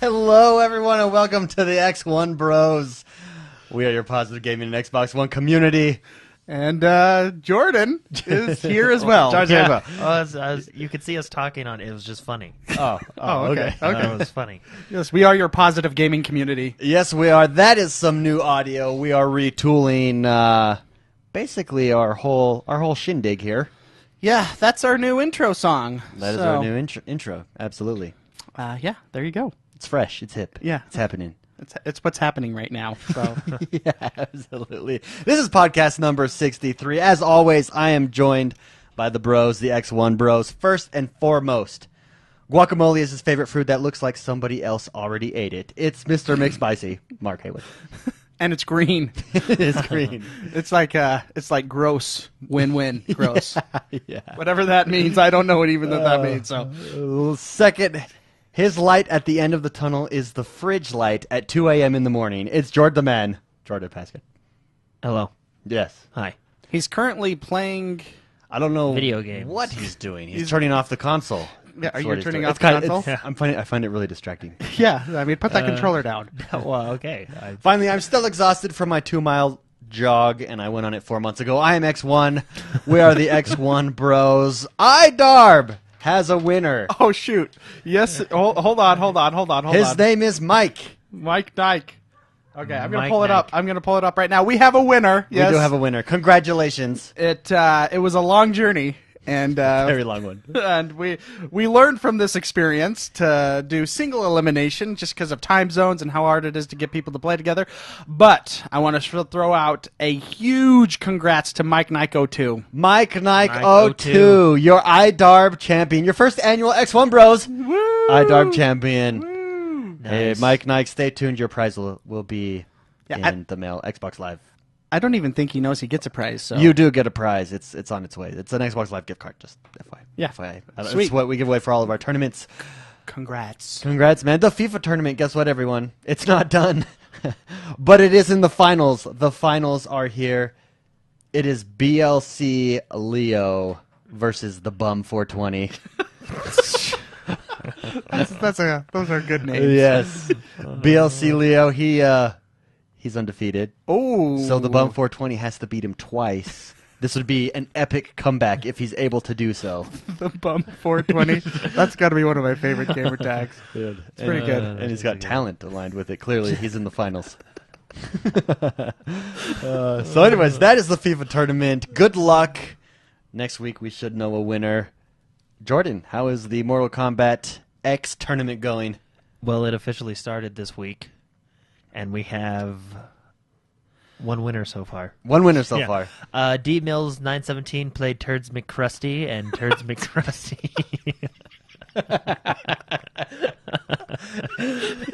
Hello, everyone, and welcome to the XoneBros. We are your positive gaming and Xbox One community. And Jordan is here as well. Jordan's here as well. You could see us talking on it. Was just funny. Oh, okay. It was funny. Yes, we are your positive gaming community. Yes, we are. That is some new audio. We are retooling basically our whole shindig here. Yeah, that's our new intro song. That is our new intro. Absolutely. Yeah, there you go. It's fresh. It's hip. Yeah. It's happening. It's what's happening right now. So. Yeah, absolutely. This is podcast number 63. As always, I am joined by the bros, the XoneBros. First and foremost, guacamole is his favorite food that looks like somebody else already ate it. It's Mr. McSpicy, Mark Haywood. And it's green. It is green. It's like gross. Win-win. Gross. Yeah. Whatever that means, I don't know what even that means. So. Second, his light at the end of the tunnel is the fridge light at 2 a.m. in the morning. It's Jordan the Man. Jordan Paskin. Hello. Yes. Hi. He's currently playing... I don't know video games. What he's doing. He's turning off the console. Yeah, are you turning doing. off the console? I find it really distracting. Yeah, I mean, put that controller down. Well, okay. Finally, I'm still exhausted from my 2-mile jog, and I went on it 4 months ago. I am X1. We are the XoneBros. IDARB has a winner. Oh, shoot. Yes. Hold on. His name is Mike. Mike Dyke. Okay, I'm going to Mike pull it Dyke. up. I'm going to pull it up right now. We have a winner. Yes. We do have a winner. Congratulations. It was a long journey, and Very long one. and we learned from this experience to do single elimination just because of time zones and how hard it is to get people to play together. But I want to throw out a huge congrats to Mike Nyko 02. Mike Nike 02, your IDARB champion, your first annual X1Bros Woo! IDARB champion. Woo! Hey, Nice. Mike Nike, stay tuned. Your prize will be Yeah, in the mail. Xbox Live. I don't even think he knows he gets a prize. So You do get a prize. It's on its way. It's an Xbox Live gift card. Just FYI. Yeah. FYI. Sweet. It's what we give away for all of our tournaments. Congrats. Congrats, man. The FIFA tournament, guess what, everyone? It's not done. But it is in the finals. The finals are here. It is BLC Leo versus the Bum 420. Those are good names. Yes. BLC Leo, he's undefeated. Oh. So the Bum 420 has to beat him twice. This would be an epic comeback if he's able to do so. The Bum 420. That's got to be one of my favorite gamer tags. Good. It's pretty good. And he's got talent aligned with it. Clearly, he's in the finals. So anyways, that is the FIFA tournament. Good luck. Next week, we should know a winner. Jordan, how is the Mortal Kombat X tournament going? Well, it officially started this week, and we have one winner so far. One winner so far. D Mills 917 played Turds McCrusty, and Turds McCrusty.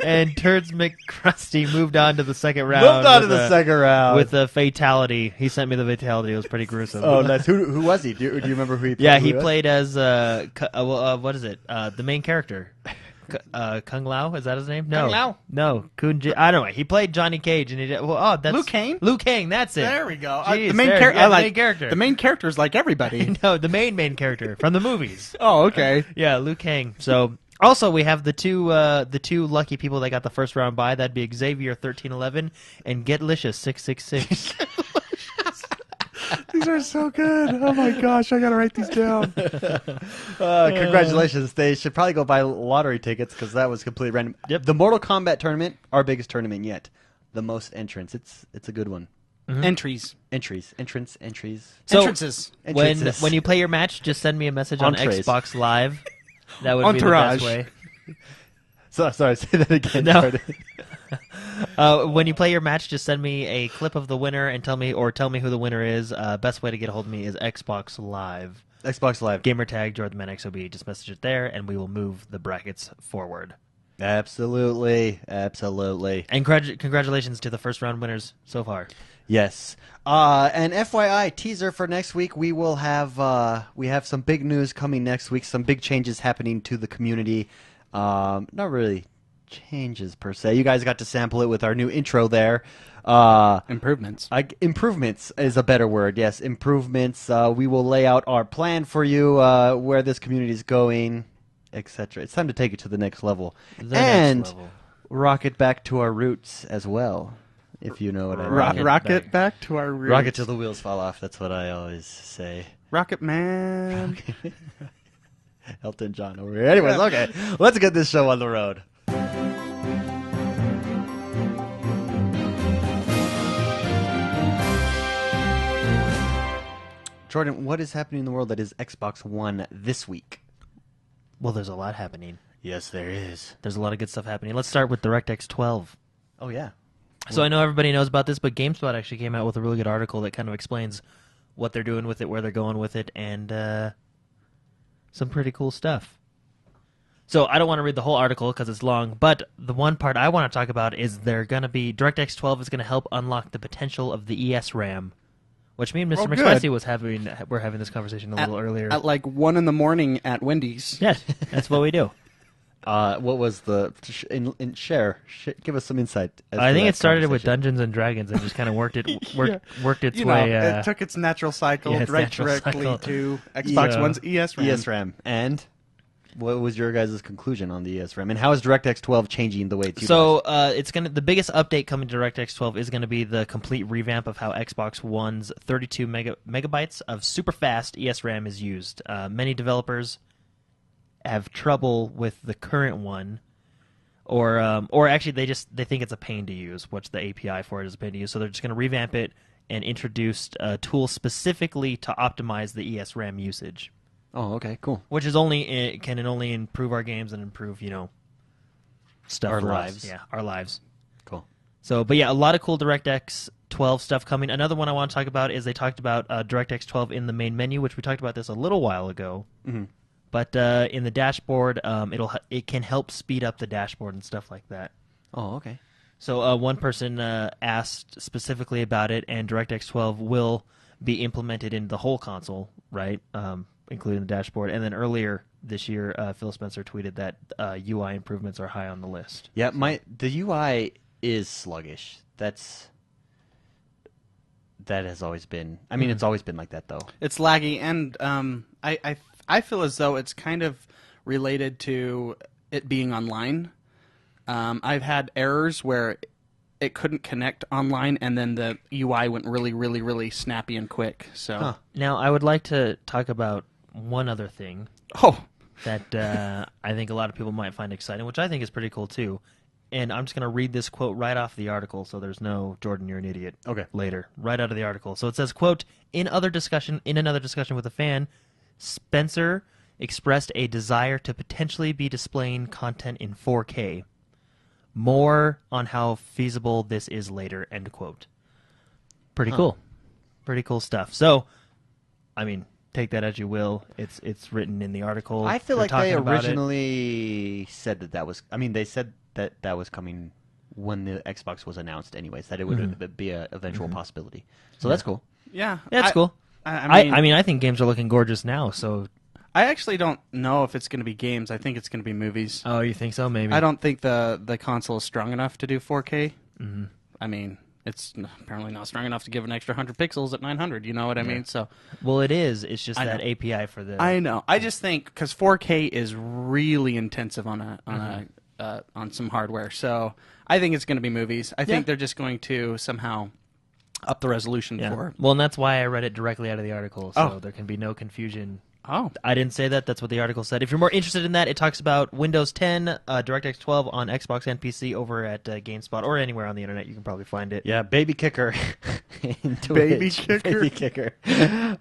And Turds McCrusty moved on to the second round. Moved on to the second round. With a fatality. He sent me the fatality. It was pretty gruesome. Oh, nice. Who was he? Do you remember who he played? Yeah, he played as what is it? The main character, Kung Lao. Is that his name? No, Kung Lao? No, I don't know. He played Johnny Cage, and he did. Well, that's Liu Kang? Liu Kang. That's it. There we go. Jeez, the main there, character. yeah, the main character. The main character is like everybody. No, the main character from the movies. Oh, okay. Yeah, Liu Kang. So. Also, we have the two lucky people that got the first round bye. That'd be Xavier 1311 and Getlicious 666. These are so good. Oh my gosh, I gotta write these down. Congratulations. They should probably go buy lottery tickets because that was completely random. Yep. The Mortal Kombat tournament, our biggest tournament yet. The most entrants. It's a good one. Mm-hmm. Entries. Entries. So, Entrances. When you play your match, just send me a message on Entrees. Xbox Live. That would Entourage. be the best way. So, sorry, say that again. No. When you play your match, just send me a clip of the winner and tell me who the winner is. Best way to get a hold of me is Xbox Live. Xbox Live. Gamertag JordanManXOB. Just message it there, and we will move the brackets forward. Absolutely. And congratulations to the first round winners so far. Yes. And FYI, teaser for next week, we will have we have some big news coming next week, some big changes happening to the community. Not really changes per se. You guys got to sample it with our new intro there. Improvements. Improvements is a better word. Yes, improvements. We will lay out our plan for you, where this community is going, etc. It's time to take it to the next level. The and next level. rocket back to our roots as well, if you know what I mean. Rocket back to our roots. Rocket till the wheels fall off. That's what I always say. Rocket Man. Elton John over here. Anyways, okay. Let's get this show on the road. Jordan, what is happening in the world that is Xbox One this week? Well, there's a lot happening. Yes, there is. There's a lot of good stuff happening. Let's start with DirectX 12. Oh, yeah. So I know everybody knows about this, but GameSpot actually came out with a really good article that kind of explains what they're doing with it, where they're going with it, and some pretty cool stuff. So I don't want to read the whole article because it's long, but the one part I want to talk about is DirectX 12 is going to help unlock the potential of the ESRAM, which me and Mr. McSpicy we're having this conversation a little earlier. At like 1 in the morning at Wendy's. Yes, that's what we do. What was the give us some insight. I think it started with Dungeons and Dragons and just kind of worked its way. It took its natural cycle directly to Xbox One's ESRAM. ESRAM. And what was your guys' conclusion on the ESRAM? And how is DirectX 12 changing the way it's utilized? So the biggest update coming to DirectX 12 is going to be the complete revamp of how Xbox One's 32 megabytes of super fast ESRAM is used. Many developers have trouble with the current one, or actually they think it's a pain to use. What's the API for it is a pain to use, so they're just going to revamp it and introduce tools specifically to optimize the ESRAM usage. Oh, okay, cool. Which is can only improve our games and improve stuff our for lives. Us. Yeah, our lives. Cool. So, but yeah, a lot of cool DirectX 12 stuff coming. Another one I want to talk about is they talked about DirectX 12 in the main menu, which we talked about this a little while ago. Mm-hmm. But in the dashboard, it can help speed up the dashboard and stuff like that. Oh, okay. So one person asked specifically about it, and DirectX 12 will be implemented in the whole console, right, including the dashboard. And then earlier this year, Phil Spencer tweeted that UI improvements are high on the list. Yeah, the UI is sluggish. That has always been. I mean, it's always been like that, though. It's laggy, and I feel as though it's kind of related to it being online. I've had errors where it couldn't connect online, and then the UI went really, really, really snappy and quick. So Now, I would like to talk about one other thing that I think a lot of people might find exciting, which I think is pretty cool, too. And I'm just going to read this quote right off the article, so there's no Jordan, you're an idiot. Okay. Later, right out of the article. So it says, quote, in another discussion with a fan, Spencer expressed a desire to potentially be displaying content in 4K. More on how feasible this is later, end quote. Pretty cool. Pretty cool stuff. So, I mean, take that as you will. It's written in the article. I feel They're like they talking about originally said that was... I mean, they said that was coming when the Xbox was announced anyways, that it would be an eventual possibility. So that's cool. yeah, That's cool. I mean, I think games are looking gorgeous now, so... I actually don't know if it's going to be games. I think it's going to be movies. Oh, you think so? Maybe. I don't think the console is strong enough to do 4K. Mm-hmm. I mean, it's apparently not strong enough to give an extra 100 pixels at 900. You know what I mean? So, well, it is. It's just I that know. API for the... I know. I just think because 4K is really intensive on on some hardware. So I think it's going to be movies. I think they're just going to somehow up the resolution for it. Well, and that's why I read it directly out of the article, so there can be no confusion. Oh. I didn't say that. That's what the article said. If you're more interested in that, it talks about Windows 10, DirectX 12 on Xbox and PC over at GameSpot or anywhere on the internet. You can probably find it. Yeah, Baby Kicker. Baby Kicker. Baby Kicker.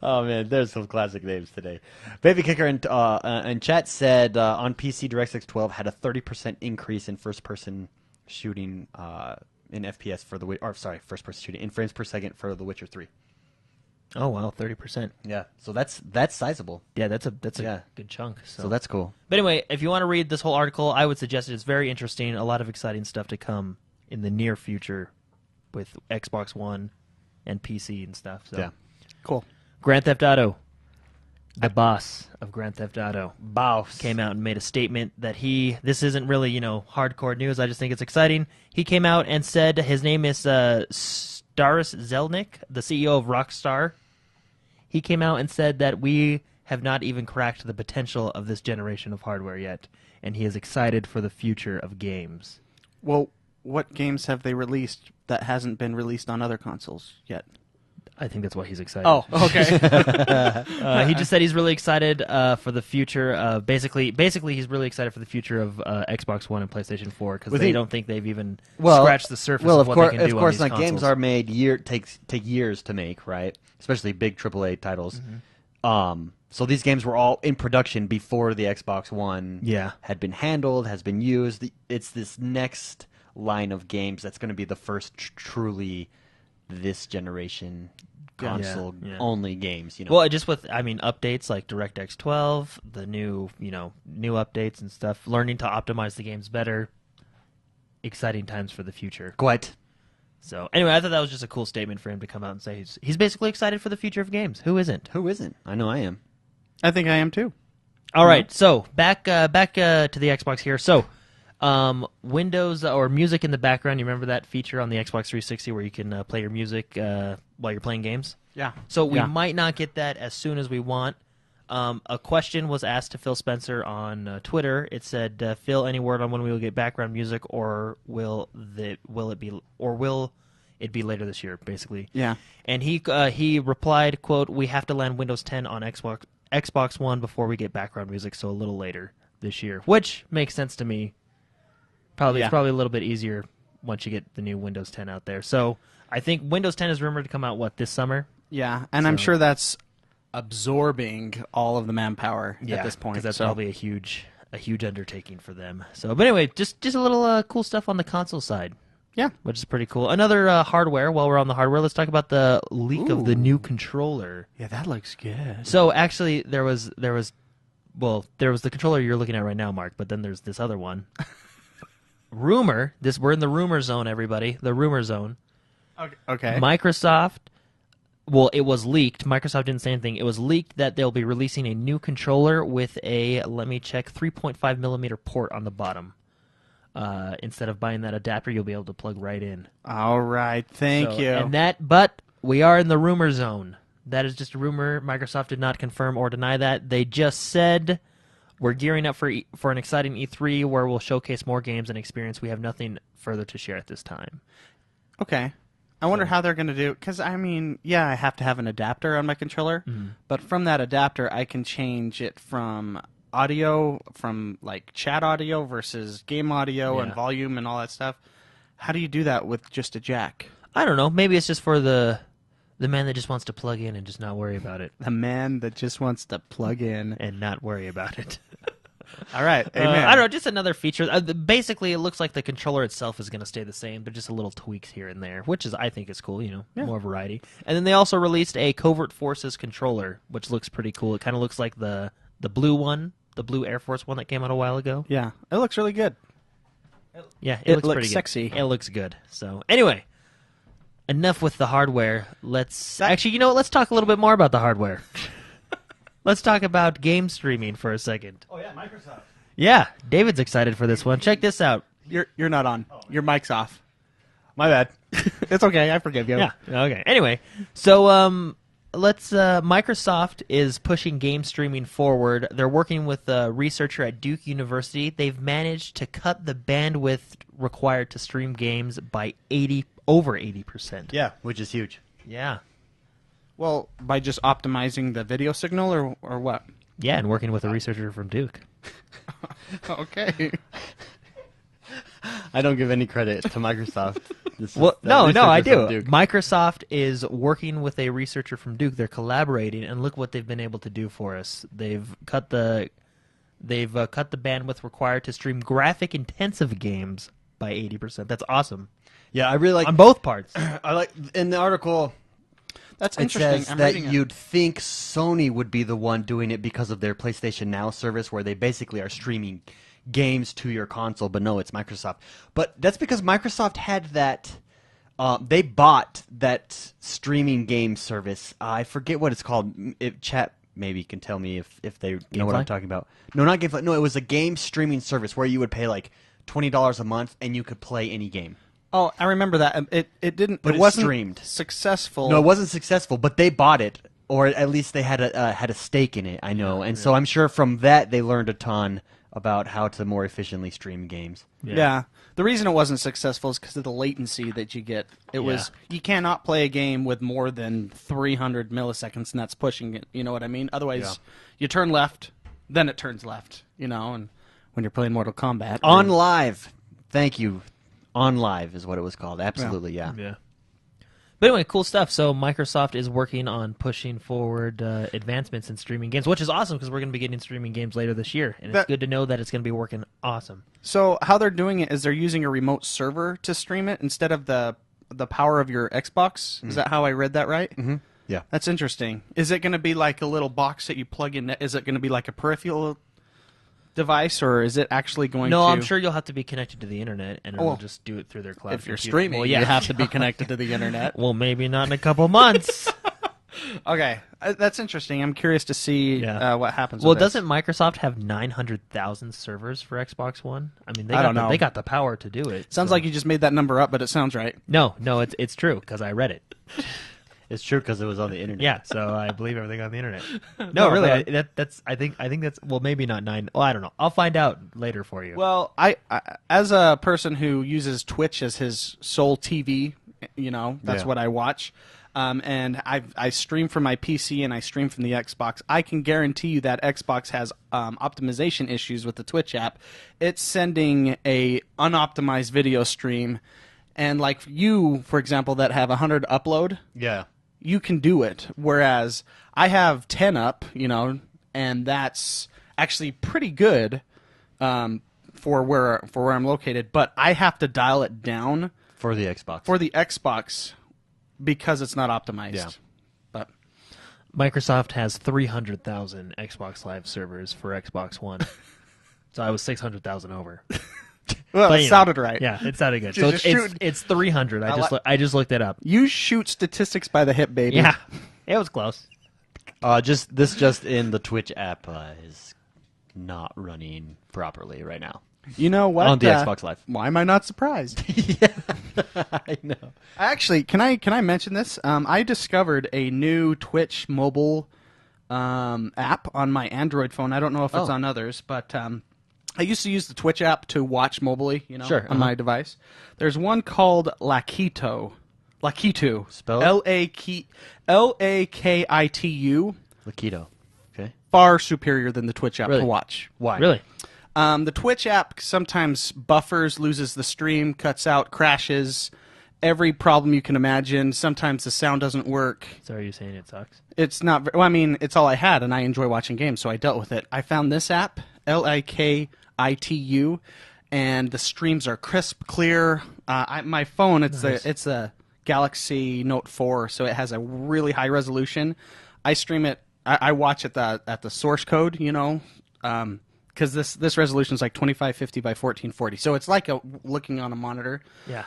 Oh, man, there's some classic names today. Baby Kicker in chat said on PC, DirectX 12 had a 30% increase in first-person shooting in FPS for first-person shooting in frames per second for The Witcher 3. Oh wow, 30%. Yeah, so that's sizable. Yeah, that's a good chunk. So that's cool. But anyway, if you want to read this whole article, I would suggest it. It's very interesting. A lot of exciting stuff to come in the near future with Xbox One and PC and stuff. So. Yeah, cool. Grand Theft Auto, the boss of Grand Theft Auto, boss, came out and made a statement that this isn't really hardcore news. I just think it's exciting. He came out and said his name is Staris Zelnick, the CEO of Rockstar. He came out and said that we have not even cracked the potential of this generation of hardware yet, and he is excited for the future of games. Well, what games have they released that hasn't been released on other consoles yet? I think that's why he's excited. Oh, okay. He just said he's really excited for the future. Basically, he's really excited for the future of Xbox One and PlayStation 4 because they don't think they've even scratched the surface of what they can do on these consoles. Games are made take years to make, right? Especially big AAA titles. So these games were all in production before the Xbox One had been handled, has been used. It's this next line of games that's going to be the first truly this generation console only games. Well, just with updates like DirectX 12, the new updates and stuff, learning to optimize the games better. Exciting times for the future. Quite. So anyway, I thought that was just a cool statement for him to come out and say he's basically excited for the future of games. Who isn't? Who isn't? I know I am. I think I am too. All right, so back to the Xbox here. So Windows or music in the background. You remember that feature on the Xbox 360 where you can play your music while you're playing games? Yeah. So we might not get that as soon as we want. A question was asked to Phil Spencer on Twitter. It said, "Phil, any word on when we will get background music, or will it be later this year?" Basically. Yeah. And he replied, "Quote: We have to land Windows 10 on Xbox One before we get background music, so a little later this year," which makes sense to me. It's probably a little bit easier once you get the new Windows 10 out there. So I think Windows 10 is rumored to come out this summer. Yeah, and I'm sure that's absorbing all of the manpower at this point. Because that's probably a huge undertaking for them. So, but anyway, just a little cool stuff on the console side. Yeah, which is pretty cool. Another hardware. While we're on the hardware, let's talk about the leak of the new controller. Yeah, that looks good. So actually, there was the controller you're looking at right now, Mark. But then there's this other one. Rumor. We're in the rumor zone, everybody. The rumor zone. Okay. Microsoft. Well, it was leaked. Microsoft didn't say anything. It was leaked that they'll be releasing a new controller with a 3.5 millimeter port on the bottom. Instead of buying that adapter, you'll be able to plug right in. All right, thank you. But we are in the rumor zone. That is just a rumor. Microsoft did not confirm or deny that. They just said we're gearing up for an exciting E3 where we'll showcase more games and experience. We have nothing further to share at this time. Okay. I wonder how they're going to do it, because, I have to have an adapter on my controller, but from that adapter, I can change it from audio, from, chat audio versus game audio and volume and all that stuff. How do you do that with just a jack? I don't know. Maybe it's just for the man that just wants to plug in and just not worry about it. The man that just wants to plug in. And not worry about it. All right. Amen. I don't know, just another feature. Basically, it looks like the controller itself is going to stay the same. They're just a little tweaks here and there, which I think is cool, more variety. And then they also released a Covert Forces controller, which looks pretty cool. It kind of looks like the blue one, the blue Air Force one that came out a while ago. Yeah, it looks really good. Yeah, it looks pretty sexy. Good. It looks good. So, anyway, enough with the hardware. Let's talk a little bit more about the hardware. Let's talk about game streaming for a second. Oh yeah, Microsoft. Yeah, David's excited for this one. Check this out. You're not on. Your mic's off. My bad. It's okay. I forgive you. Yeah. Okay. Anyway, so Microsoft is pushing game streaming forward. They're working with a researcher at Duke University. They've managed to cut the bandwidth required to stream games by over 80%. Yeah, which is huge. Yeah. Well, by just optimizing the video signal or what? Yeah, and working with a researcher from Duke. Okay. I don't give any credit to Microsoft. No, I do. Microsoft is working with a researcher from Duke. They're collaborating, and look what they've been able to do for us. They've cut the bandwidth required to stream graphic-intensive games by 80%. That's awesome. Yeah, I really like on both parts. I like in the article. That's it interesting. says that you'd think Sony would be the one doing it because of their PlayStation Now service, where they basically are streaming games to your console, but no, it's Microsoft. But that's because Microsoft had that. They bought that streaming game service. I forget what it's called. Chat maybe can tell me if they know what I'm talking about. No, not GameFly. No, it was a game streaming service where you would pay like $20 a month and you could play any game. Oh, I remember that. It didn't. But it wasn't streamed. Successful. No, it wasn't successful. But they bought it or at least they had a stake in it. I know, and so I'm sure from that they learned a ton about how to more efficiently stream games. Yeah. The reason it wasn't successful is because of the latency that you get. It was you cannot play a game with more than 300 milliseconds, and that's pushing it. You know what I mean? Otherwise, you turn left, then it turns left. You know, and when you're playing Mortal Kombat On Live, thank you. On Live is what it was called. Absolutely, yeah. But anyway, cool stuff. So Microsoft is working on pushing forward advancements in streaming games, which is awesome because we're going to be getting streaming games later this year, and it's good to know that it's going to be working awesome. So how they're doing it is they're using a remote server to stream it instead of the power of your Xbox. Is that how I read that right? Mm-hmm. Yeah. That's interesting. Is it going to be like a little box that you plug in? Is it going to be like a peripheral device, or is it actually going to... No, I'm sure you'll have to be connected to the internet, and it'll just do it through their cloud. If you're computer. streaming, well, you have to be connected to the internet. Well, maybe not in a couple months. Okay, that's interesting. I'm curious to see what happens. Well, with this. doesn't Microsoft have 900,000 servers for Xbox One? I mean, I don't know. They got the power to do it. Sounds like you just made that number up, but it sounds right. No, it's true because I read it. It's true because it was on the internet. Yeah, so I believe everything on the internet. No, really, I think that's well, maybe not 9. Well, I don't know. I'll find out later for you. Well, I as a person who uses Twitch as his sole TV, you know, that's what I watch. And I stream from my PC and I stream from the Xbox. I can guarantee you that Xbox has optimization issues with the Twitch app. It's sending a unoptimized video stream, and like you, for example, that have 100 upload. Yeah. You can do it, whereas I have 10 up, you know, and that's actually pretty good for where I'm located. But I have to dial it down For the Xbox. for the Xbox because it's not optimized. Yeah. But Microsoft has 300,000 Xbox Live servers for Xbox One. So I was 600,000 over. well, But, it you know, sounded right. Yeah, it sounded good. So Just it's 300. I just looked it up. You shoot statistics by the hip, baby. Yeah, it was close. Just in the Twitch app is not running properly right now. You know what? On the Xbox Live. Why am I not surprised? I know. Actually, can I mention this? I discovered a new Twitch mobile app on my Android phone. I don't know if it's on others, but I used to use the Twitch app to watch mobilely, you know, on my device. There's one called Lakitu. Spell it? Lakitu. Lakitu. Okay. Far superior than the Twitch app Really? to watch. Why? Really? The Twitch app sometimes buffers, loses the stream, cuts out, crashes, every problem you can imagine. Sometimes the sound doesn't work. So are you saying it sucks? It's not. Well, I mean, it's all I had, and I enjoy watching games, so I dealt with it. I found this app, Lakitu, and the streams are crisp, clear. My phone, it's a Galaxy Note 4, so it has a really high resolution. I stream it. I watch it at the source code, you know. Because this resolution is like 2550 by 1440, so it's like looking on a monitor. Yeah.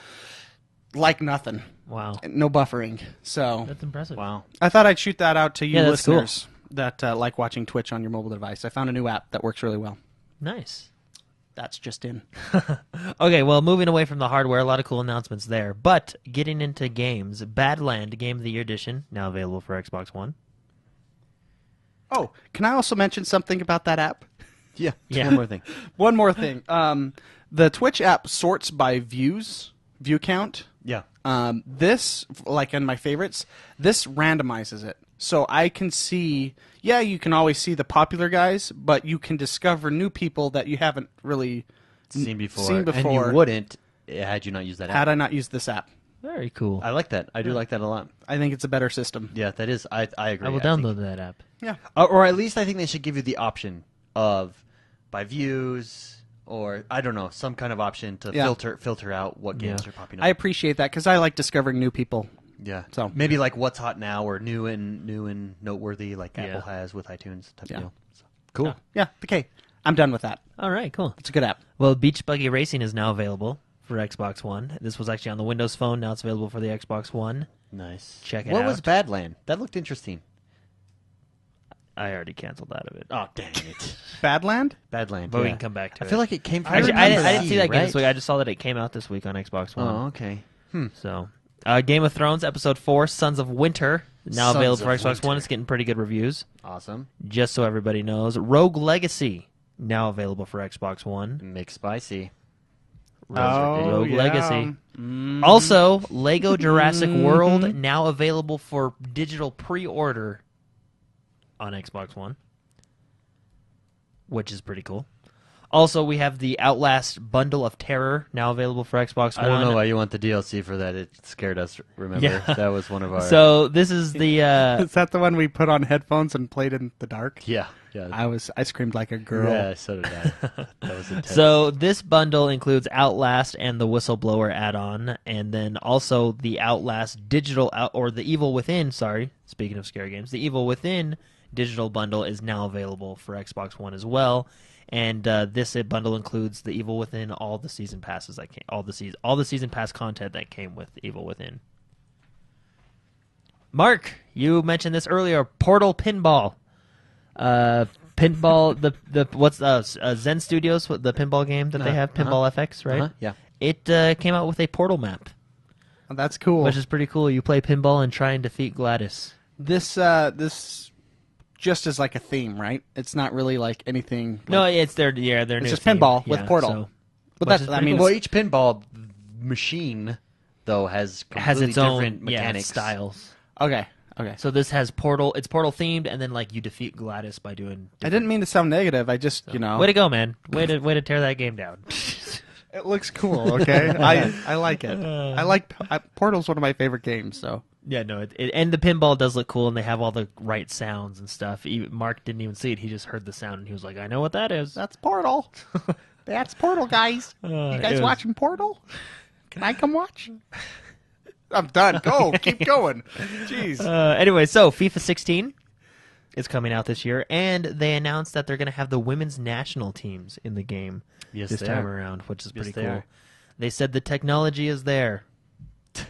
Like nothing. Wow. No buffering. So That's impressive. Wow. I thought I'd shoot that out to you Yeah, that's listeners that like watching Twitch on your mobile device. I found a new app that works really well. Nice. That's just in. Okay, well, moving away from the hardware, a lot of cool announcements there. But getting into games, Badland Game of the Year Edition, now available for Xbox One. Oh, can I also mention something about that app? Yeah. Yeah. One more thing. One more thing. The Twitch app sorts by view count. Yeah. This, like in my favorites, this randomizes it. So I can see, you can always see the popular guys, but you can discover new people that you haven't really Seen before. Seen before. And you wouldn't had you not used that app. had I not used this app. Very cool. I like that. I do like that a lot. I think it's a better system. Yeah, that is. I agree. I will think- download that app. Yeah. Or at least I think they should give you the option of by views or I don't know, some kind of option to filter out what games are popping up. I appreciate that because I like discovering new people. Yeah. So maybe like what's hot now or new and noteworthy like Apple has with iTunes type of deal. So, cool. Yeah. Okay. I'm done with that. All right, cool. It's a good app. Well, Beach Buggy Racing is now available for Xbox One. This was actually on the Windows Phone. Now it's available for the Xbox One. Nice. Check it What out. was Badland? That looked interesting. I already canceled out of it. Oh, dang it. Badland? Badland. But we yeah. can come back to I it. feel like it came from Actually, I didn't see that game right? this week. I just saw that it came out this week on Xbox One. Oh, okay. So, Game of Thrones Episode 4, Sons of Winter Now Sons available for of Xbox One. Winter. It's getting pretty good reviews. Awesome. Just so everybody knows, Rogue Legacy now available for Xbox One. McSpicy. Rogue yeah. Legacy. Mm. Also, Lego Jurassic World now available for digital pre-order on Xbox One, which is pretty cool. Also, we have the Outlast Bundle of Terror now available for Xbox One. I don't know why you want the DLC for that. It scared us. Remember, Yeah. that was one of our. So this is the Is that the one we put on headphones and played in the dark? yeah. I screamed like a girl. Yeah, so did I. That was intense. so this bundle includes Outlast and the Whistleblower add-on, and then also the Outlast digital or the Evil Within. Sorry, speaking of scary games, the Evil Within digital bundle is now available for Xbox One as well. And this bundle includes the Evil Within, all the season passes that came, all the season pass content that came with Evil Within. Mark, you mentioned this earlier. Portal Pinball, pinball. The what's Zen Studios, the pinball game that they have, Pinball FX, right? Yeah. It came out with a portal map, Oh, that's cool. which is pretty cool. You play pinball and try and defeat Gladys. This just as like a theme, right? It's not really like anything. Like, No, it's their new just theme. pinball with Yeah, Portal. so- but which that's is I pretty mean, cool. Well, each pinball machine though has completely has its own different mechanics. styles. okay. So this has Portal. It's Portal themed, and then like you defeat Gladys by doing. I didn't mean to sound negative. I just Way to go, man! Way to tear that game down. it looks cool. Okay, I like it. I like Portal's one of my favorite games. So Yeah, no, and the pinball does look cool, and they have all the right sounds and stuff. Mark didn't even see it; he just heard the sound, and he was like, "I know what that is." that's Portal. That's Portal, guys. You it guys was- watching Portal? Can I come watch? I'm done. Go. Keep going. Jeez. Anyway, so FIFA 16 is coming out this year, and they announced that they're going to have the women's national teams in the game Yes, this they time are. around, which is Yes, pretty they cool. are. They said the technology is there,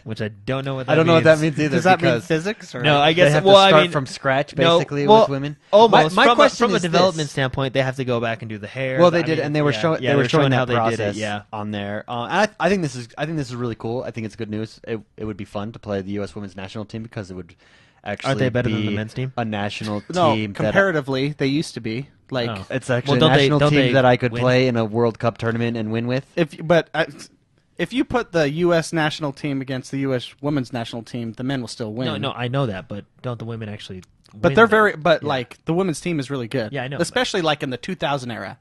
which I don't know what that I don't know what means. that means either. Does that mean because physics? Or? No, I they guess. have well, to start I mean, from scratch no, basically well, with women. Almost. My question from a is development this. standpoint, they have to go back and do the hair. Well, they I did, mean, and they were yeah, showing. yeah, they were showing how that they process did it. Yeah. on there. And I think this is really cool. I think it's good news. It would be fun to play the U.S. women's national team because it would actually Aren't they better be than the men's team? a national No, team. comparatively, they used to be like Oh. It's actually Well, a national don't team they that I could win? play in a World Cup tournament and win with. if you put the U.S. national team against the U.S. women's national team, the men will still win. No, I know that, but don't the women actually? But win they're that? very. But Yeah. like the women's team is really good. Yeah, I know, Especially like in the 2000 era.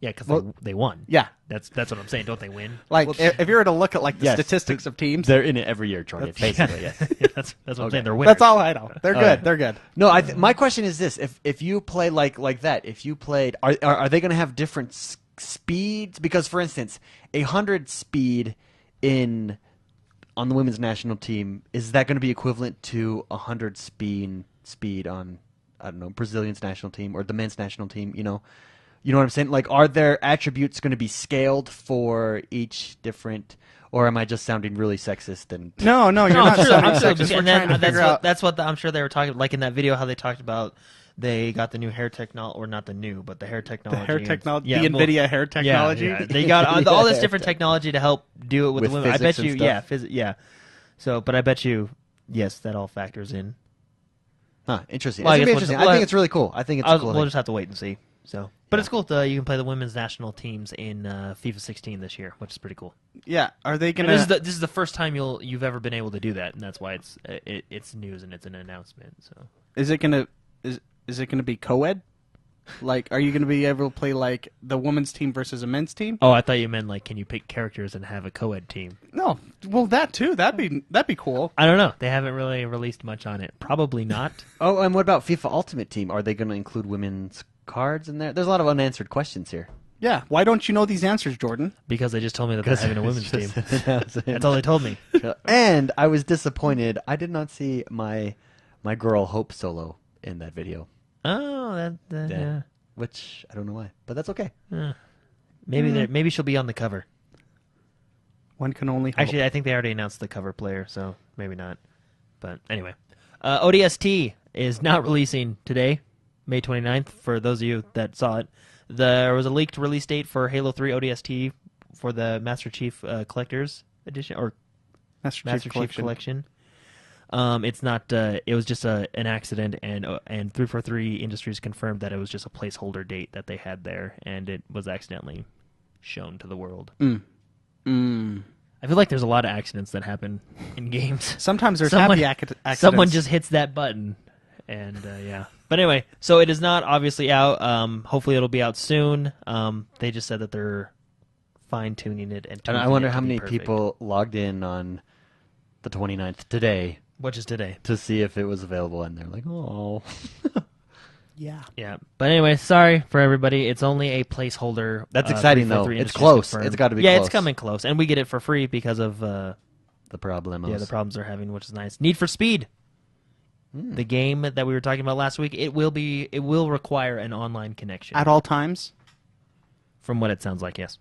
Yeah, because they won. Yeah. That's what I'm saying. Don't they win? Like Well, if you were to look at like the yes, statistics of teams, They're in it every year, Jordan. Basically, yeah. Yeah, that's what I'm Okay. saying. They're winners. that's all I know. They're good. right. They're good. No, my question is this: if you play like that, if you played, are they going to have different speeds? Because, for instance, 100 speed on the women's national team, is that going to be equivalent to 100 speed on, I don't know, Brazilian's national team or the men's national team? You know what I'm saying? Like, are their attributes going to be scaled for each different? Or am I just sounding really sexist? And No, you're No, not. I'm sounding sure. sexist. We're And trying to that's figure what out. that's what I'm sure they were talking like in that video how they talked about they got the new hair technology or not the new but the hair technology. The hair technology, Yeah, the well, NVIDIA hair technology. Yeah. They got all this different technology to help do it with the With women. I bet physics and you, stuff? yeah. So, but I bet you, yes, that all factors in. interesting. Well, I It's gonna be guess interesting. we'll- I think it's really cool. I think it's a cool. We'll thing. just have to wait and see. So, but it's cool. You can play the women's national teams in FIFA 16 this year, which is pretty cool. Yeah. Are they And gonna? this is the first time you've ever been able to do that, and that's why it's news and it's an announcement. So. Is it gonna? Is it gonna be co-ed? Like, are you gonna be able to play like the women's team versus a men's team? Oh, I thought you meant like, can you pick characters and have a co-ed team? No. Well, that too. That'd be cool. I don't know. They haven't really released much on it. Probably not. Oh, and what about FIFA Ultimate Team? Are they going to include women's cards in there? There's a lot of unanswered questions here. Yeah. Why don't you know these answers, Jordan? Because they just told me that they're having a women's team. That's That's all they told me. And I was disappointed. I did not see my girl Hope solo in that video. Oh, yeah. Which I don't know why, but that's okay. Maybe she'll be on the cover. One can only hope. Actually, I think they already announced the cover player, so maybe not. But anyway, ODST is not releasing today, May 29th. For those of you that saw it, there was a leaked release date for Halo 3 ODST for the Master Chief Collector's Edition or Master Master Chief Chief Collection. It's not. It was just an accident, and 343 Industries confirmed that it was just a placeholder date that they had there, and it was accidentally shown to the world. I feel like there's a lot of accidents that happen in games. Sometimes there's Someone- happy accidents. Someone just hits that button, and yeah. But anyway, so it is not obviously out. Hopefully, it'll be out soon. They just said that they're fine-tuning it and And I tweaking wonder it to how be many perfect. people logged in on the 29th today Which is today. to see if it was available, and they're like, oh. Yeah. Yeah, but anyway, sorry for everybody. It's only a placeholder. That's exciting, though. 343 It's Industries close. confirmed. It's gotta be Yeah, close. it's coming close, and we get it for free because of The problemos. the problems they're having, which is nice. Need for Speed, the game that we were talking about last week. It will require an online connection. At all times. From what it sounds like, yes.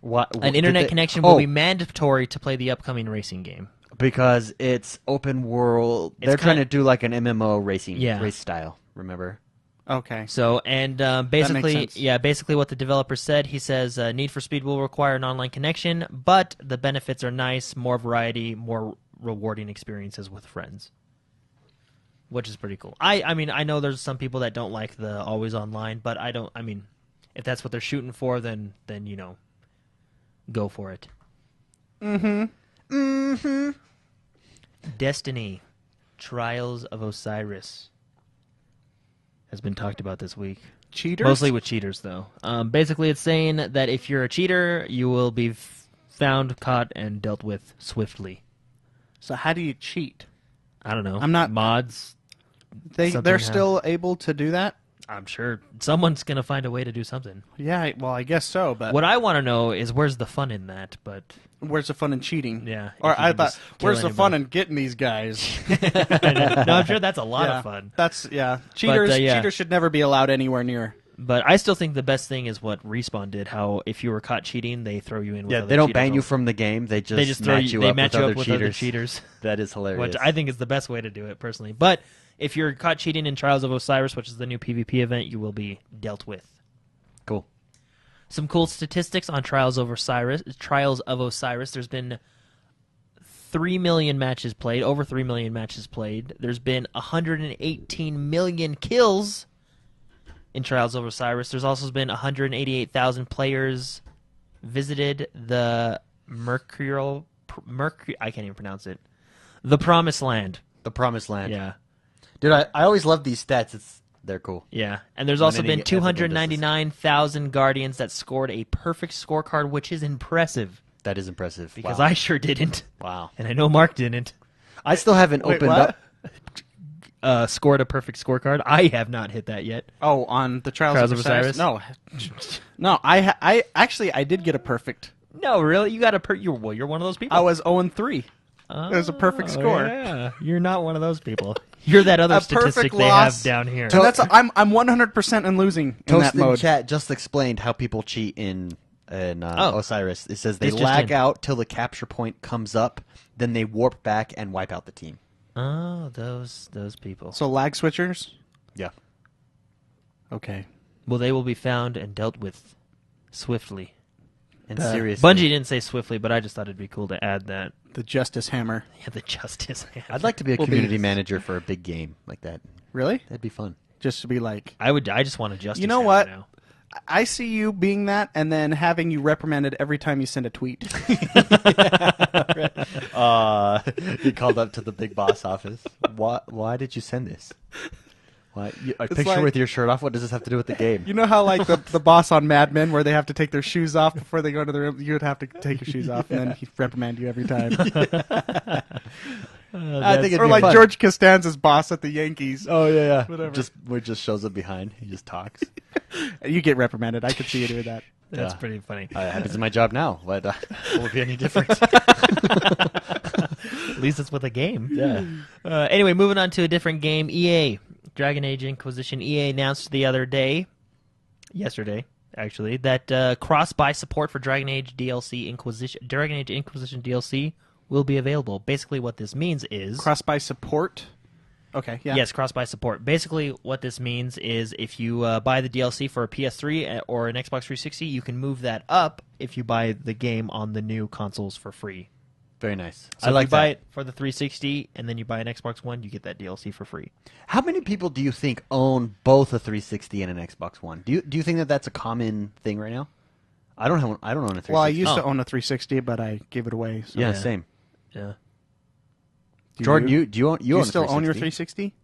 What, An did internet they- connection Oh, will be mandatory to play the upcoming racing game. because it's open world. It's They're trying to kinda- do like an MMO racing Yeah. race style. Remember? Okay. So, and makes basically, sense. basically what the developer said, he says Need for Speed will require an online connection, but the benefits are nice, more variety, more rewarding experiences with friends, which is pretty cool. I mean, I know there's some people that don't like the always online, but I don't. I mean, if that's what they're shooting for, then you know, go for it. Destiny, Trials of Osiris has been talked about this week. Cheaters? Mostly with cheaters, though. Basically, it's saying that if you're a cheater, you will be found, caught, and dealt with swiftly. So how do you cheat? I don't know. I'm not- mods. Something They're has- still able to do that? I'm sure someone's gonna find a way to do something. Yeah, well, I guess so, but What I want to know is where's the fun in that? But where's the fun in cheating? Yeah, Or if you I can thought, just kill where's the fun anybody. in getting these guys? no, I'm sure that's a lot Yeah, of fun. That's, yeah. Cheaters, yeah. cheaters should never be allowed anywhere near. But I still think the best thing is what Respawn did. How if you were caught cheating, they throw you in. With Yeah, other they don't cheaters ban you all- from the game. They They just throw match you. you They up match with you other up with cheaters. other cheaters. That is hilarious. Which I think is the best way to do it, personally. But if you're caught cheating in Trials of Osiris, which is the new PvP event, you will be dealt with. Cool. Some cool statistics on Trials of Osiris. There's been 3 million matches played, over 3 million matches played. There's been 118 million kills in Trials of Osiris. There's also been 188,000 players visited the Mercurial. I can't even pronounce it. The Promised Land. The Promised Land. Yeah. Dude, I always love these stats. They're cool. Yeah, and there's When also any been ethical 299,000 Guardians that scored a perfect scorecard, which is impressive That is impressive. because Wow. I sure didn't, Wow. and I know Mark didn't. I still haven't Wait, opened what? up. Scored a perfect scorecard. I have not hit that yet. Oh, on the Trials Trials of of Osiris? No. No, I actually, I did get a perfect. No, really, you got a you're one of those people. I was 0-3. It was a perfect score. Yeah, you're not one of those people. You're that other A statistic perfect they loss. have down here. And that's I'm 100% in losing in Toast that in mode. chat just explained how people cheat in Osiris. It says they It's just lag in. out till the capture point comes up, then they warp back and wipe out the team. Oh, those people. So lag switchers? Yeah. Okay. Well, they will be found and dealt with swiftly. And The- seriously. Bungie didn't say swiftly, but I just thought it'd be cool to add that. The Justice Hammer. Yeah, the justice. I'd like to be a Will be- community manager for a big game like that. Really? That'd be fun. Just to be like, I just want a justice. you know hammer what? Now. I see you being that and then having you reprimanded every time you send a tweet. He called up to the big boss office. Why did you send this? Why, a picture like- with your shirt off? What does this have to do with the game? You know how like the boss on Mad Men where they have to take their shoes off before they go into the room? You would have to take your shoes off and then he'd reprimand you every time. I think it'd Or be like fun. George Costanza's boss at the Yankees. Oh yeah. Whatever. Just shows up behind. He just talks. You get reprimanded. I could see you doing that. That's Yeah. pretty funny. It happens in my job now. What will it be any different? At least it's with a game. Yeah. Anyway, moving on to a different game. EA, Dragon Age Inquisition. EA announced the other day, yesterday actually, that cross-buy support for Dragon Age Inquisition DLC will be available. Basically, what this means is Cross-buy support. Okay, yeah. Yes, cross-buy support. Basically, what this means is if you buy the DLC for a PS3 or an Xbox 360, you can move that up if you buy the game on the new consoles for free. Very nice. So I if like you buy that. it for the 360 and then you buy an Xbox One, you get that DLC for free. How many people do you think own both a 360 and an Xbox One? Do you think that that's a common thing right now? I don't own a 360. Well, I used to Oh. own a 360, but I gave it away. So. yeah, Yeah. same. Yeah. Jordan, you do you own Do you own a still own your 360? 360?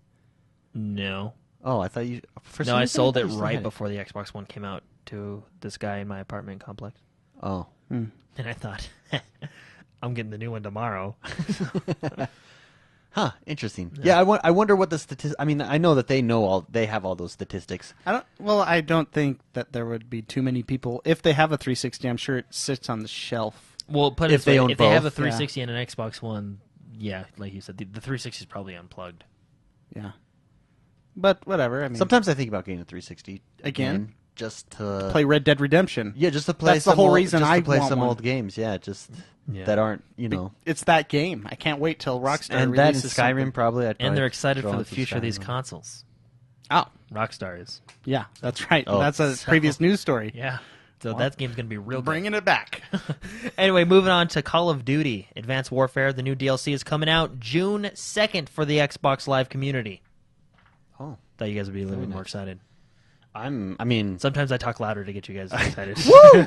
No. Oh, I thought you. For No, some I reason, sold thought it you still right had before the Xbox One came out to this guy in my apartment complex. Oh, And I thought, I'm getting the new one tomorrow. huh? Interesting. Yeah, I wonder what the statistics. I mean, I know that they have all those statistics. I don't think that there would be too many people. If they have a 360, I'm sure it sits on the shelf. Well, put If it this they way, own if they have a both, 360 and an Xbox One, yeah, like you said, the 360 is probably unplugged. Yeah. But whatever. I mean, Sometimes I think about getting a 360 Again? just to play Red Dead Redemption. Yeah, just to play. That's the some whole old, reason just I to play want some one. old games. Yeah, just Yeah. that aren't It's that game. I can't wait till Rockstar and that and releases Skyrim something. probably. I'd And probably they're excited throw for in the some future of these Skyrim. consoles. Oh, Rockstar is. yeah, that's right. Oh. That's a So- previous news story. Yeah. So Well, that game's going to be real good. Bringing it back. Anyway, moving on to Call of Duty Advanced Warfare. The new DLC is coming out June 2nd for the Xbox Live community. Oh, Thought you guys would be a little Very bit more nice. excited. I mean, Sometimes I talk louder to get you guys excited. Woo!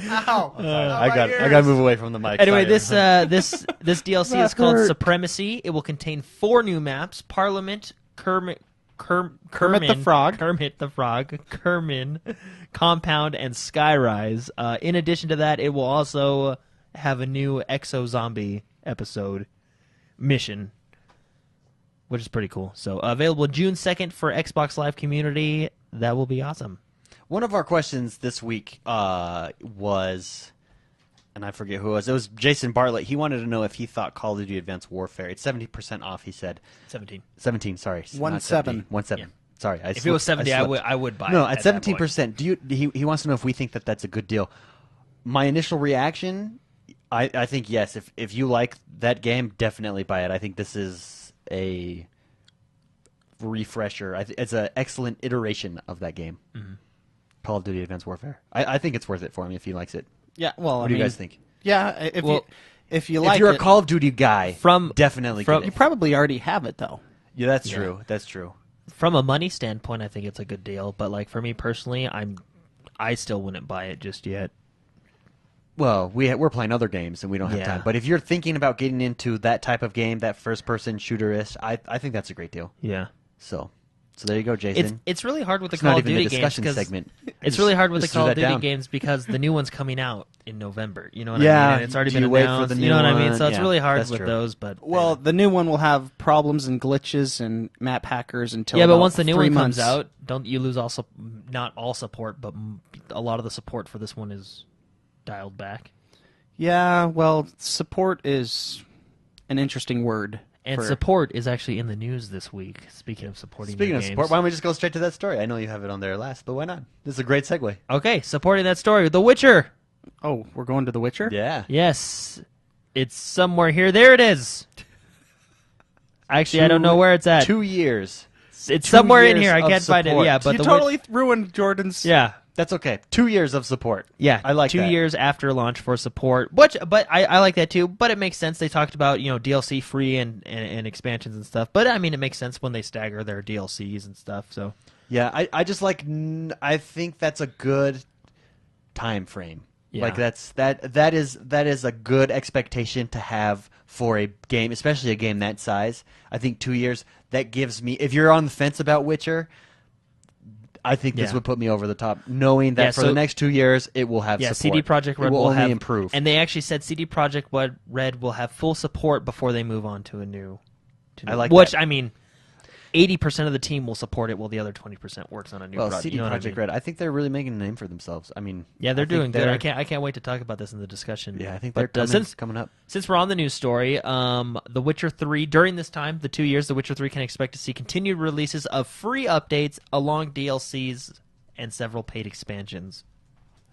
Ow! I got to move away from the mic. Anyway, Sorry. this DLC That is called hurt. Supremacy. It will contain 4 new maps: Parliament, Kermit the Frog. Kermit the Frog, Kermin, Compound, and Skyrise. In addition to that, it will also have a new Exo Zombie episode mission, which is pretty cool. So available June 2nd for Xbox Live community. That will be awesome. One of our questions this week was, and I forget who it was. It was Jason Bartlett. He wanted to know if he thought Call of Duty Advanced Warfare. It's 70% off. He said 17. 17. Sorry, One not seven. 70. 17. Yeah. Sorry, If it was 70, I would buy No, it. at 17%. He wants to know if we think that that's a good deal. My initial reaction, I think yes. If you like that game, definitely buy it. I think this is a refresher. It's an excellent iteration of that game. Mm-hmm. Call of Duty Advanced Warfare. I think it's worth it for him if he likes it. Yeah, well, What do you guys think? Yeah, if you like If you're it, a Call of Duty guy, definitely get you it. probably already have it though. Yeah, that's Yeah. true. That's true. From a money standpoint, I think it's a good deal. But like for me personally, I still wouldn't buy it just yet. Well, we're playing other games and we don't have Yeah. time. But if you're thinking about getting into that type of game, that first-person shooter-ish, I think that's a great deal. Yeah. So there you go, Jason. It's really hard with the It's Call not of even the Duty games discussion because segment. it's really hard with the Just threw Call of that Duty down. games because the new one's coming out in November. You know what I Yeah, mean? And it's already do been you wait for announced. the You new know what I mean? one? So it's Yeah, really hard that's with true. those. But Well, the new one will have problems and glitches and map hackers until yeah, but about once the new 3 one months. comes out, don't you lose also not all support, but a lot of the support for this one is dialed back. Yeah, well, support is an interesting word. And for- support is actually in the news this week. Speaking of supporting Speaking new of games. support, why don't we just go straight to that story? I know you have it on there last, but why not? This is a great segue. Okay, supporting that story, The Witcher. Oh, we're going to The Witcher? Yeah. Yes, it's somewhere here. There it is. Actually, I don't know where it's at. 2 years. It's somewhere in years here. I of can't find it. support. Yeah, but You the totally ruined Jordan's... yeah. That's okay. 2 years of support. Yeah, I like 2 that. years after launch for support. But I like that too. But it makes sense. They talked about DLC free and expansions and stuff. But I mean, it makes sense when they stagger their DLCs and stuff. So Yeah, I just like. I think that's a good time frame. Yeah. Like that is a good expectation to have for a game, especially a game that size. I think 2 years that gives me. If you're on the fence about Witcher, I think this Yeah. would put me over the top, knowing that Yeah, for so- the next 2 years it will have yeah, support. CD Projekt Red it will only have improve. and they actually said CD Projekt Red will have full support before they move on to a new. I like which that. I mean, 80% of the team will support it, while the other 20% works on a new well, project. CD You know what I Projekt mean? Red, I think they're really making a name for themselves. I mean, Yeah, they're I think doing good. they're- I can't wait to talk about this in the discussion. Yeah, I think they're But coming up. Since we're on the news story, The Witcher 3, during this time, the 2 years, The Witcher 3 can expect to see continued releases of free updates along DLCs and several paid expansions,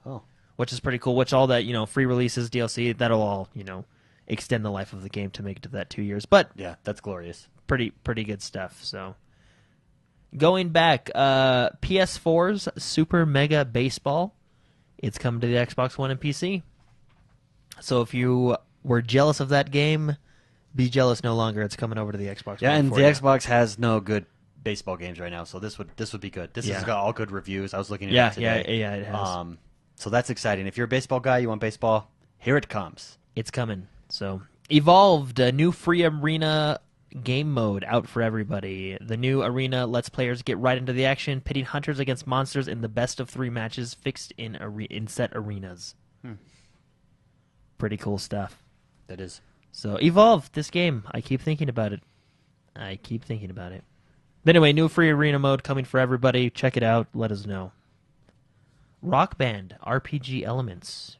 Oh, which is pretty cool. Which all that, free releases, DLC, that'll all, extend the life of the game to make it to that 2 years. But yeah, that's glorious. pretty good stuff. So going back, PS4's Super Mega Baseball, it's coming to the Xbox One and PC. So if you were jealous of that game, be jealous no longer. It's coming over to the Xbox. Yeah, One and for the you. Xbox has no good baseball games right now, so this would be good. This has got all good reviews. I was looking at it today. Yeah, it has. So that's exciting. If you're a baseball guy, you want baseball, here it comes. It's coming. So Evolved, a new free arena game mode out for everybody. The new arena lets players get right into the action, pitting hunters against monsters in the best of 3 matches fixed in set arenas. Pretty cool stuff. That is. So Evolved, this game, I keep thinking about it. But anyway, new free arena mode coming for everybody. Check it out. Let us know. Rock Band, RPG elements.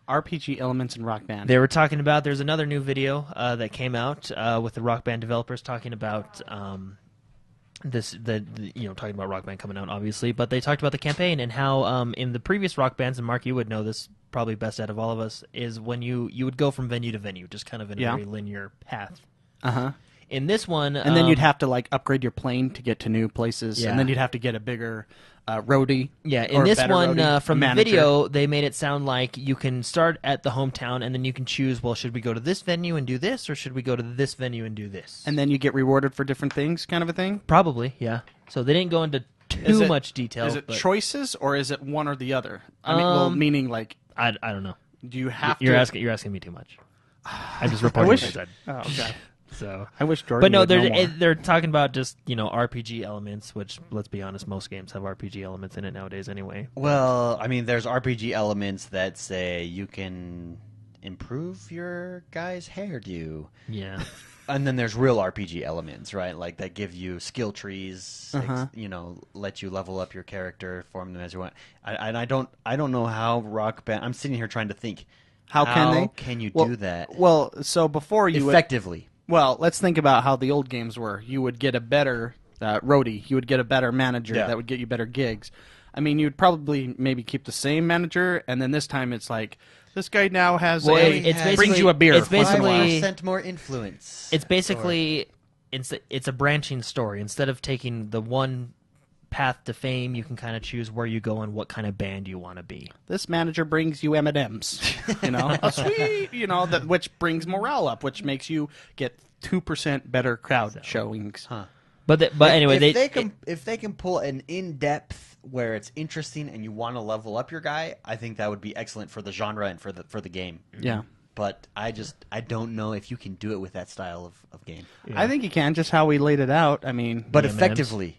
RPG elements in Rock Band. They were talking about, there's another new video that came out with the Rock Band developers talking about talking about Rock Band coming out, obviously, but they talked about the campaign and how in the previous Rock Bands, and Mark, you would know this probably best out of all of us, is when you would go from venue to venue, just kind of in a very linear path. Uh-huh. In this one... And then you'd have to like upgrade your plane to get to new places, Yeah. and then you'd have to get a bigger roadie. Yeah, or in a this better one, roadie, from the manager. video, they made it sound like you can start at the hometown, and then you can choose, well, should we go to this venue and do this, or should we go to this venue and do this? And then you get rewarded for different things, kind of a thing? Probably, yeah. So they didn't go into too much detail. Is it but choices, or is it one or the other? I mean, well, meaning like, I don't know. do you have You're to... asking me too much. I'm just reporting what I said. Oh, okay. So, I wish Jordan but no, would know more. they're talking about just RPG elements, which let's be honest, most games have RPG elements in it nowadays anyway. Well, I mean, there's RPG elements that say you can improve your guy's hairdo. Yeah. And then there's real RPG elements, right? Like that give you skill trees, let you level up your character, form them as you want. I don't know how Rock Band. I'm sitting here trying to think. How can you Well- do that Well, so before you would... effectively? Well, let's think about how the old games were. You would get a better roadie. You would get a better manager that would get you better gigs. I mean, you'd probably maybe keep the same manager, and then this time it's like, this guy now has brings you a beer. It's basically 5% more influence. It's basically it's a branching story. Instead of taking the one path to fame, you can kind of choose where you go and what kind of band you want to be. This manager brings you M&Ms, sweet, which brings morale up, which makes you get 2% better crowd showings. Huh. But anyway, if they can pull an in-depth where it's interesting and you want to level up your guy, I think that would be excellent for the genre and for the game. Yeah. But I don't know if you can do it with that style of game. I think you can, just how we laid it out. I mean, But M&Ms. effectively.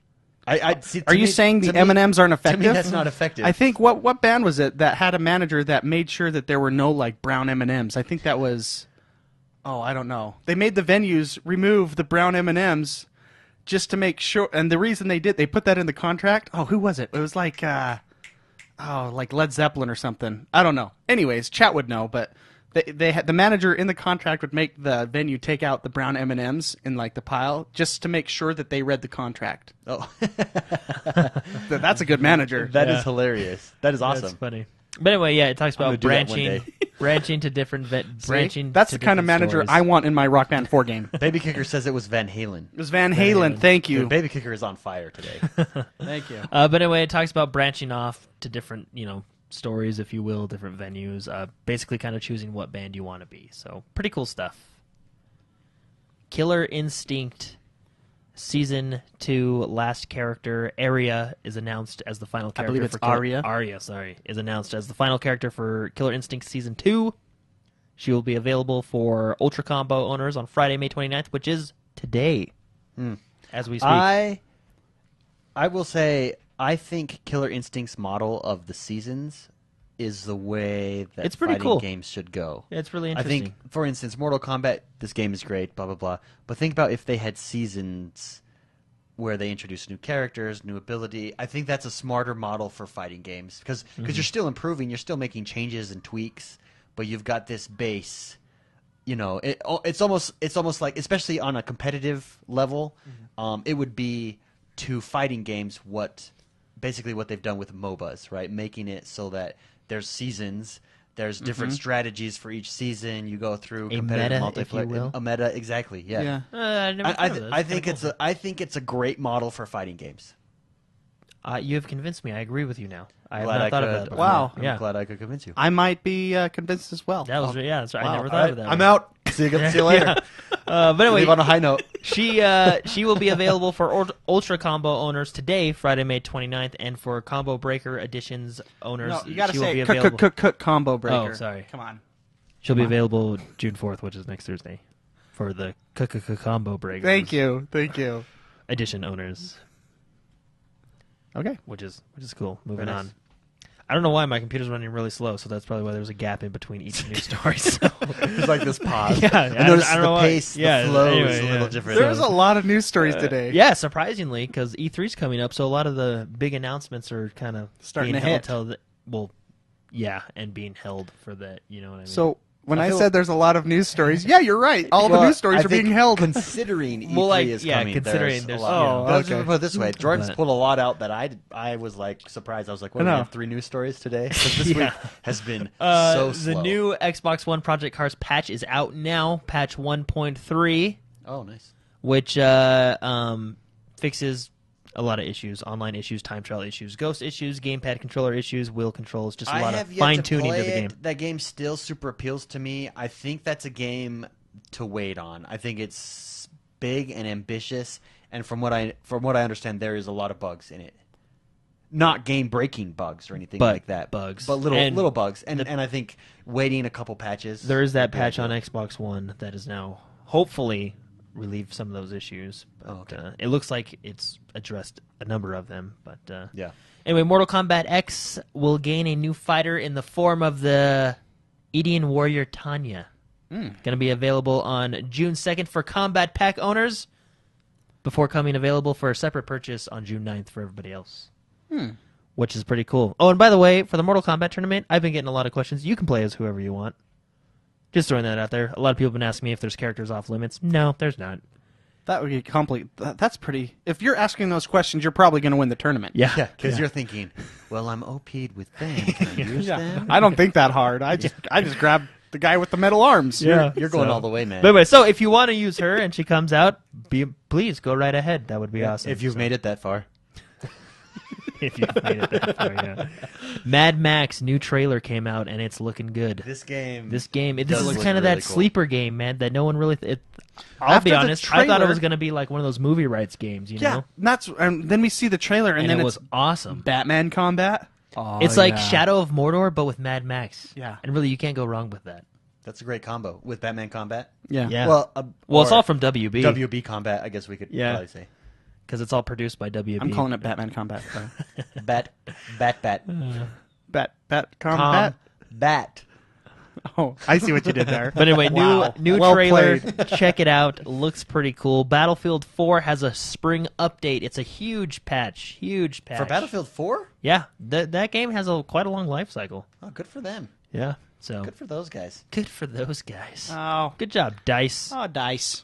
Are you saying the M&Ms aren't effective? To me, that's not effective. I think what band was it that had a manager that made sure that there were no like brown M&Ms? I think that was, I don't know. They made the venues remove the brown M&Ms just to make sure. And the reason they put that in the contract. Oh, who was it? It was like, like Led Zeppelin or something. I don't know. Anyways, chat would know, but. They had the manager in the contract would make the venue take out the brown M&Ms in like the pile just to make sure that they read the contract. Oh, That's a good manager. that is hilarious. That is awesome. That's funny. But anyway, yeah, it talks I'm about gonna do that one branching to different branching. That's to the kind of different manager stories. I want in my Rock Band 4 game. Baby Kicker says it was Van Halen. It was Van Halen. Thank you. Dude, Baby Kicker is on fire today. Thank you. But anyway, it talks about branching off to different, stories, if you will, different venues. Basically, kind of choosing what band you want to be. So, pretty cool stuff. Killer Instinct Season 2 last character, Arya, is announced as the final character. believe it's for Arya. Arya, is announced as the final character for Killer Instinct Season 2. She will be available for Ultra Combo owners on Friday, May 29th, which is today, as we speak. I will say, I think Killer Instinct's model of the seasons is the way that It's pretty fighting cool. games should go. It's really I interesting. think, for instance, Mortal Kombat, this game is great, blah, blah, blah. But think about if they had seasons where they introduce new characters, new ability. I think that's a smarter model for fighting games because you're still improving, you're still making changes and tweaks, but you've got this base. It's almost like, especially on a competitive level, it would be to fighting games basically what they've done with MOBAs, right? Making it so that there's seasons, there's different strategies for each season. You go through A competitive meta, if you multiplayer. will. A meta, exactly. Yeah. I never thought of this. I think it's a great model for fighting games. You have convinced me. I agree with you now. I have Glad not I thought of could- that before. Wow. Yeah. I'm glad I could convince you. I might be convinced as well. That was that's right. I Wow. never All thought right, of it that I'm way. out. See you later. Yeah. But anyway, Leave on a high note. she will be available for Ultra Combo owners today, Friday, May 29th, and for Combo Breaker Editions owners, No, you got to she will say be available. combo breaker. Oh, sorry. Come on. She'll be available June 4th, which is next Thursday, for the Combo Breaker Thank you. Edition owners, Okay. which is cool. Moving Very on. nice. I don't know why my computer's running really slow, so that's probably why there's a gap in between each news story. So. There's like this pause. Yeah, I noticed I don't the know why. pace, Yeah, the flow anyway, is a yeah. little different. There's a lot of news stories today. Yeah, surprisingly, because E3's coming up, so a lot of the big announcements are kind of Starting being to held hit. till and being held for that. You know what I mean? So when I I feel- said there's a lot of news stories, yeah, you're right. All the Well, news stories I are think being held. Considering E3 Well, like, is yeah, coming, considering there's there's- a lot. Oh, But let's okay. just put it this way: Jordan's But- pulled a lot out that I was like surprised. I was like, "What? I We know. have 3 news stories today." 'Cause this Yeah. week has been so slow. the new Xbox One Project Cars patch is out now, patch 1.3, Oh, nice. which fixes a lot of issues, online issues, time trial issues, ghost issues, gamepad controller issues, wheel controls, just a I lot have of yet fine-tuning to play the game. it. That game still super appeals to me. I think that's a game to wait on. I think it's big and ambitious, and from what I understand, there is a lot of bugs in it. Not game-breaking bugs or anything But like that, bugs. but little And bugs. And I think waiting a couple patches. There is that would be patch ideal. on Xbox One that is now hopefully relieved some of those issues. But, Oh, okay. it looks like it's addressed a number of them. But Yeah. anyway, Mortal Kombat X will gain a new fighter in the form of the Edian warrior Tanya. Going to be available on June 2nd for Combat Pack owners, before coming available for a separate purchase on June 9th for everybody else. Which is pretty cool. Oh, and by the way, for the Mortal Kombat tournament, I've been getting a lot of questions. You can play as whoever you want. Just throwing that out there. A lot of people have been asking me if there's characters off limits. No, there's not. That would be complete. That's pretty. If you're asking those questions, you're probably going to win the tournament. Yeah, because you're thinking, well, I'm OP'd with them. Can I use them? I don't think that hard. I just grab the guy with the metal arms. Yeah. You're going So- all the way, man. But anyway, so if you want to use her and she comes out, please go right ahead. That would be awesome. if you've made it that far. if you've made it that far, yeah. Mad Max new trailer came out and it's looking good. This game. This game, this does is look kind of really that cool. sleeper game, man. That no one really. I'll After be the honest. I thought it trailer- was going to be like one of those movie rights games, you Yeah, know. and then we see the trailer, and And then it it's was awesome. Batman combat. It's like Shadow of Mordor, but with Mad Max. Yeah. and really, you can't go wrong with that. That's a great combo with Batman Combat. Yeah. Yeah. Well, Well, it's or all from WB WB Combat, I guess we could Yeah. probably say. because it's all produced by WB. I'm calling it Batman combat. Bat. Bat combat. Bat. Oh, I see what you did there. But anyway, Wow. new Well trailer. played. Check it out. Looks pretty cool. Battlefield 4 has a spring update. It's a huge patch. Huge patch. For Battlefield 4? Yeah, that game has quite a long life cycle. Oh, good for them. Yeah. So Good for those guys. good for those guys. Oh, Good job, Dice. dice.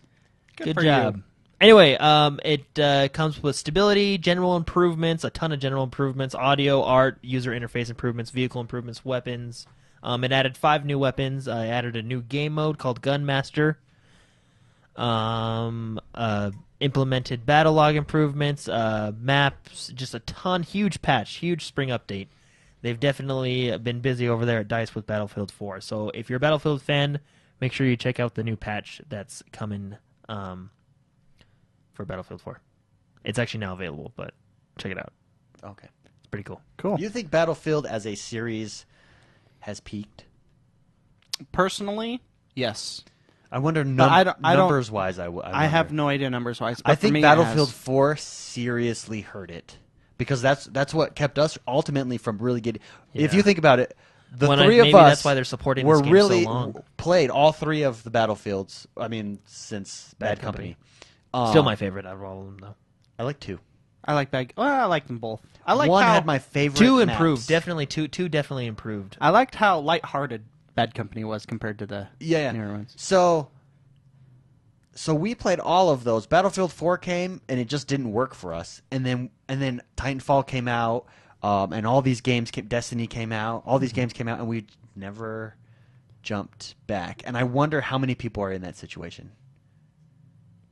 Good for job. you. Anyway, it comes with stability, general improvements, a ton of general improvements, audio, art, user interface improvements, vehicle improvements, weapons. It added 5 new weapons. I added a new game mode called Gunmaster. Implemented battle log improvements, maps, just a ton, huge patch, huge spring update. They've definitely been busy over there at DICE with Battlefield 4. So if you're a Battlefield fan, make sure you check out the new patch that's coming for Battlefield 4. It's actually now available, but check it out. Okay. It's pretty cool. Cool. You think Battlefield as a series has peaked? Personally, yes. I wonder I don't- numbers wise. I have no idea numbers wise. I think Battlefield 4 seriously hurt it because that's what kept us ultimately from really getting. If Yeah. you think about it, the Well, three of maybe us that's why they're supporting were this game really so long. played all 3 of the Battlefields. I mean, since Bad Bad Company. Still my favorite out of all of them, though. I like 2. I like that. Well, I like them both. I like 1 how had my favorite. 2 maps. improved. Definitely 2 definitely improved. I liked how lighthearted Bad Company was compared to the Yeah. newer ones. So we played all of those. Battlefield 4 came and it just didn't work for us. And then Titanfall came out, and all these games Destiny came out. All these games came out, and we never jumped back. And I wonder how many people are in that situation.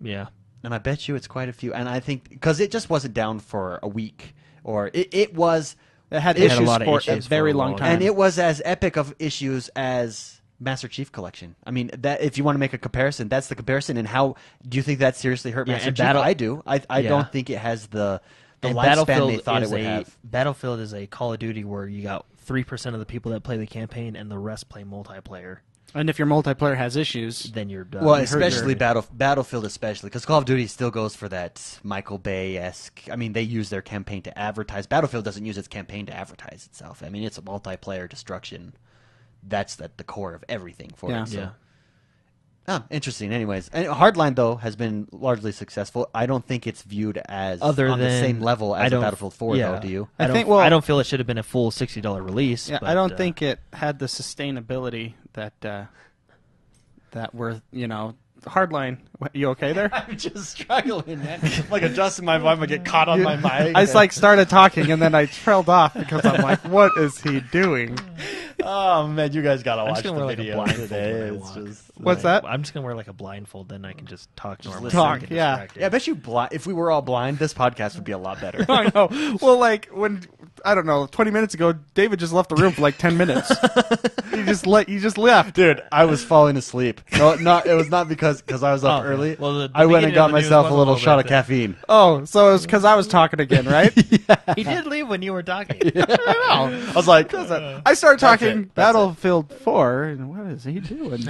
Yeah. And I bet you it's quite a few. And I think because it just wasn't down for a week or it was. It had It issues had a lot of for a issues very for a long long time. And it was as epic of issues as Master Chief Collection. I mean, that if you want to make a comparison, that's the comparison. And how do you think that seriously hurt Yeah, Master and Chief? I do. I Yeah. don't think it has the And lifespan they thought it is would a have. Battlefield is a Call of Duty where you got 3% of the people that play the campaign and the rest play multiplayer. And if your multiplayer has issues, Then you're done. Well, You hurt your- especially Battlefield, especially because Call of Duty still goes for that Michael Bay-esque. I mean, they use their campaign to advertise. Battlefield doesn't use its campaign to advertise itself. I mean, it's a multiplayer destruction. That's at the core of everything for Yeah. it. So. Yeah. Interesting. Anyways, and Hardline though has been largely successful. I don't think it's viewed as Other on the than- same level I as a don't- Battlefield 4. yeah. Though, do you? I I think, don't, well- I don't feel it should have been a full $60 release. yeah, but, I don't think it had the sustainability that we're, Hardline. You okay there? I'm just struggling, man. Like adjusting my vibe, I get caught on my mic. I started talking and then I trailed off because I'm like, what is he doing? Oh man, you guys gotta I'm watch just gonna the wear like a video blindfold today. when I It's walk. just What's that? I'm just gonna wear like a blindfold, then I can just talk normally. listen. so I don't Talk, get yeah. distracted. Yeah, I bet you if we were all blind, this podcast would be a lot better. I know. Well, like when I don't know, 20 minutes ago, David just left the room for like 10 minutes. You just left. Dude, I was falling asleep. No, it was not because I was up Oh, early. well, the I went and beginning got of the news myself was a a little little shot bit of caffeine. Oh, so it was because I was talking again, right? He did leave when you were talking. I know. I was like, I started talking it. That's Battlefield 4, and what is he doing?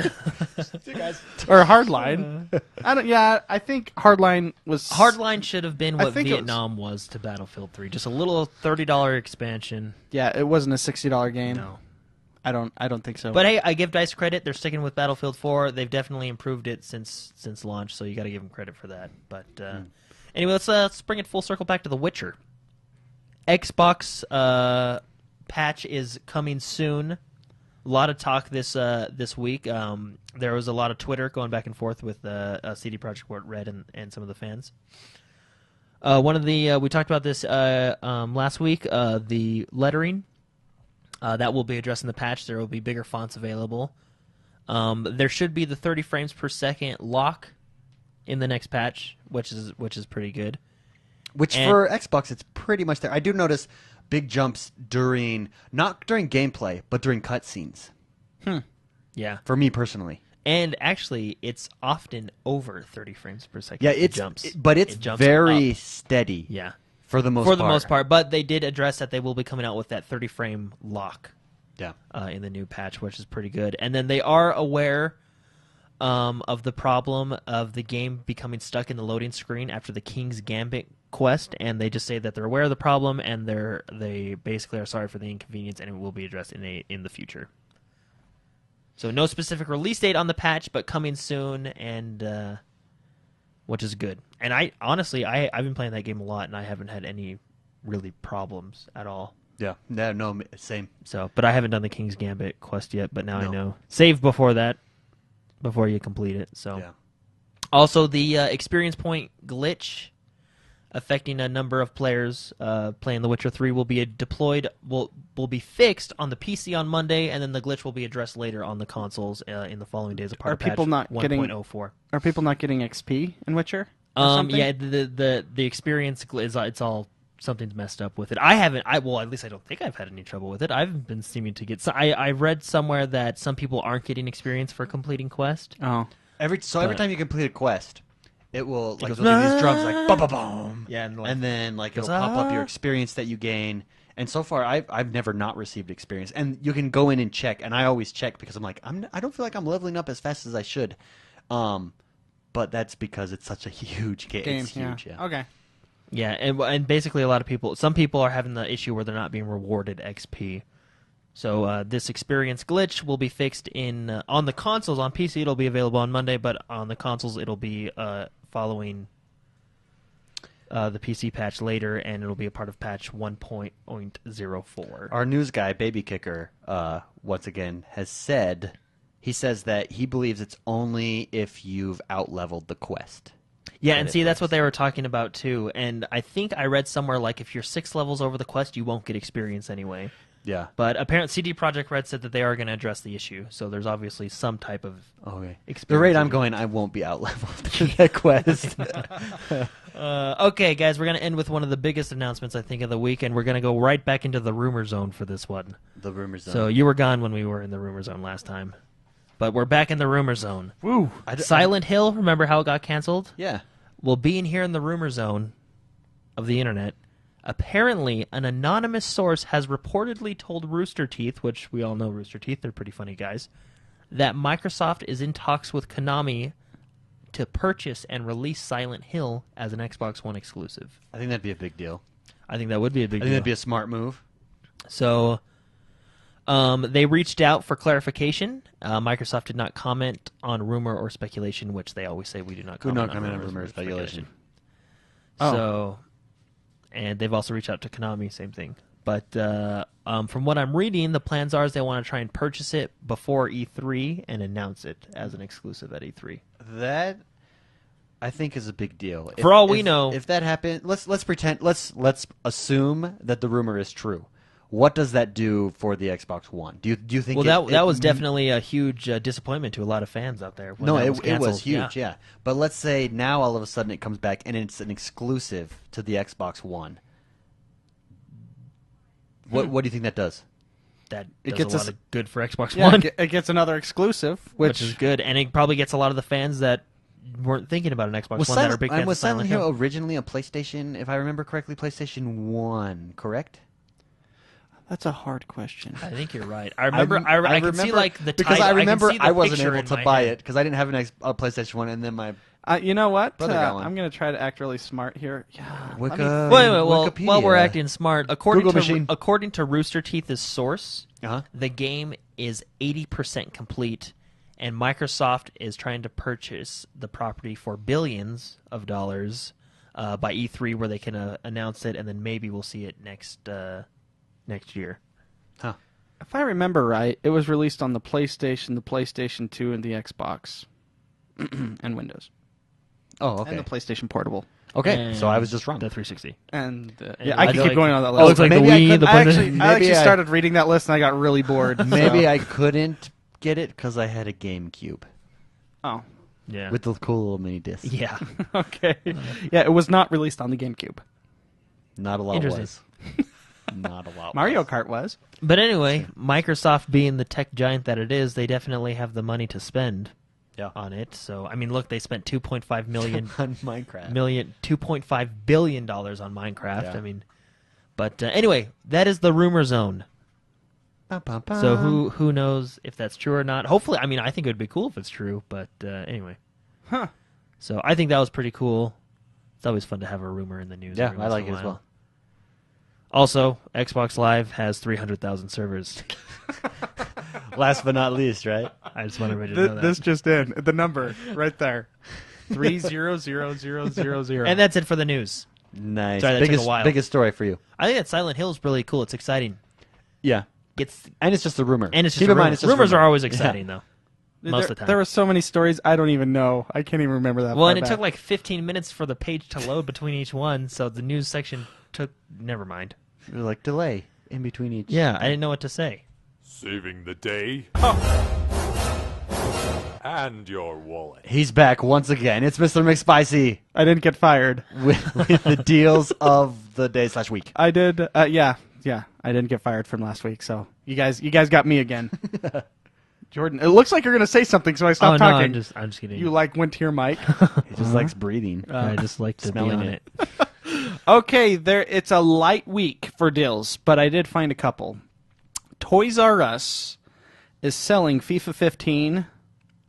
you guys. Or Hardline. I think Hardline was Hardline should have been I what think it was- Vietnam was to Battlefield 3. Just a little $30 expansion. Yeah, it wasn't a $60 game. No. I don't think so. But hey, I give DICE credit. They're sticking with Battlefield 4. They've definitely improved it since launch, so you got to give them credit for that. But anyway, let's bring it full circle back to The Witcher. Xbox patch is coming soon. A lot of talk this week. There was a lot of Twitter going back and forth with CD Projekt Red and some of the fans. One of the we talked about this last week. The lettering. That will be addressed in the patch. There will be bigger fonts available. There should be the 30 frames per second lock in the next patch, which is pretty good. Which And- for Xbox, it's pretty much there. I do notice big jumps not during gameplay, but during cutscenes. Yeah, For me personally, and actually, it's often over 30 frames per second. yeah, It it's jumps, but it's It jumps very up. steady. Yeah. for the most For the most part, but they did address that they will be coming out with that 30 frame lock Yeah. in the new patch, which is pretty good. And then they are aware of the problem of the game becoming stuck in the loading screen after the King's Gambit quest, and they just say that they're aware of the problem and they basically are sorry for the inconvenience, and it will be addressed in the future. So no specific release date on the patch, but coming soon, and which is good. And I've been playing that game a lot, and I haven't had any really problems at all. Yeah. No, same. So, but I haven't done the King's Gambit quest yet, but now I No. know. Save before that, before you complete it. So, Yeah. also the experience point glitch affecting a number of players playing The Witcher 3 will be will be fixed on the PC on Monday, and then the glitch will be addressed later on the consoles in the following days. Are people not getting 1.04? Are people not getting XP in Witcher? or something? Yeah, the experience is it's all something's messed up with it. I at least I don't think I've had any trouble with it. I've been seeming to get. I read somewhere that some people aren't getting experience for completing quest. Oh, Every But- time you complete a quest, it will like goes, it'll do these drums like bum bum bum. Yeah, And then like it'll goes, pop up your "Ah." experience that you gain. And so far, I've never not received experience. And you can go in and check, and I always check because I'm like I don't feel like I'm leveling up as fast as I should. But that's because it's such a huge game. game. It's huge, yeah. Okay. Yeah, and basically some people are having the issue where they're not being rewarded XP. So this experience glitch will be fixed on the consoles. On PC, it'll be available on Monday, but on the consoles, it'll be following the PC patch later, and it'll be a part of patch 1.04. Our news guy, Baby Kicker, once again has said he says that he believes it's only if you've outleveled the quest. Yeah, that and it see, that's what works. they were talking about too. And I think I read somewhere like if you're 6 levels over the quest, you won't get experience anyway. Yeah. But apparently, CD Projekt Red said that they are going to address the issue. So there's obviously some type of Okay. The experience. rate I'm going, I won't be outleveled. that quest. Okay, guys, we're going to end with one of the biggest announcements, I think, of the week, and we're going to go right back into the rumor zone for this one. The rumor zone. So you were gone when we were in the rumor zone last time. But we're back in the rumor zone. Woo. Silent Hill, remember how it got canceled? Yeah. Well, being here in the rumor zone of the internet, apparently an anonymous source has reportedly told Rooster Teeth, which we all know Rooster Teeth, they're pretty funny guys, that Microsoft is in talks with Konami to purchase and release Silent Hill as an Xbox One exclusive. I think that'd be a big deal. I think that would be a big I think deal. that'd be a smart move. So they reached out for clarification. Microsoft did not comment on rumor or speculation, which they always say we do not comment on rumor or speculation. Oh. So, and they've also reached out to Konami, same thing. But from what I'm reading, the plans are is they want to try and purchase it before E3 and announce it as an exclusive at E3. That I think is a big deal. For all we know, if that happened, let's pretend. Let's assume that the rumor is true. What does that do for the Xbox One? Do you think? Well, that was definitely a huge disappointment to a lot of fans out there. When no, that it was was canceled. huge. Yeah, but let's say now all of a sudden it comes back and it's an exclusive to the Xbox One. What do you think that does? That It does gets a us- lot of good for Xbox Yeah, One, it gets another exclusive, which is good, and it probably gets a lot of the fans that weren't thinking about an Xbox One that are big fans was of Silent Hill Hill. originally a PlayStation, if I remember correctly, PlayStation 1, correct? That's a hard question. I think you're right. I remember. I can see like the because title, I remember can see the I wasn't picture able in to my buy head. it because I didn't have a PlayStation 1, and then my You know what? Brother got one. I'm going to try to act really smart here. Yeah. Wiki- Wait. Well, Wikipedia. while we're acting smart, according Google to machine. according to Rooster Teeth's source, Uh-huh. the game is 80% complete, and Microsoft is trying to purchase the property for billions of dollars by E3, where they can announce it, and then maybe we'll see it next year. Huh. If I remember right, it was released on the PlayStation 2, and the Xbox, and Windows, Oh, okay. and the PlayStation Portable. Okay, so I was just wrong. The 360. And And yeah, I I could like- keep going on that Oh, list. looks like maybe the I Wii, could- the I button- actually Maybe I- started reading that list and I got really bored. Maybe so. I couldn't get it because I had a GameCube Oh, Yeah. with the cool little mini disc. yeah. okay. Yeah, it was not released on the GameCube. Not a lot Interesting. was. Not a lot. Mario was. Kart was. But anyway, Microsoft being the tech giant that it is, they definitely have the money to spend Yeah. on it. So I mean, look, they spent 2.5 million on Minecraft. $2.5 billion on Minecraft. Yeah. I mean, but anyway, that is the rumor zone. Bum, bum, bum. So who knows if that's true or not? Hopefully, I mean, I think it would be cool if it's true. But anyway, Huh. so I think that was pretty cool. It's always fun to have a rumor in the news. Yeah, every I once like in a it as while. well. Also, Xbox Live has 300,000 servers. Last but not least, right? I just want everybody to know that. This just in. The number right there. 300000. And that's it for the news. Nice. Sorry, that took a biggest while. biggest story for you. I think that Silent Hill is really cool. It's exciting. Yeah, It's and it's just a rumor. and it's just Keep a in mind, rumor. it's just Rumors rumor. are always Yeah. exciting though. Most of the time. There were so many stories I don't even know. I can't even remember that. Well, far and it back. took like 15 minutes for the page to load between each one, so the news section took. Never mind. You're like delay in between each. Yeah, I didn't know what to say. Saving the day. And your wallet. He's back once again. It's Mr. McSpicy I didn't get fired. with the deals of the day / week. I did. Yeah. I didn't get fired from last week. So you guys got me again. Jordan, it looks like you're gonna say something, so I Oh stopped no, talking. I'm just kidding. You went to your mic. He just likes breathing. I just like to be smelling on it. it. Okay, it's a light week for deals, but I did find a couple. Toys R Us is selling FIFA 15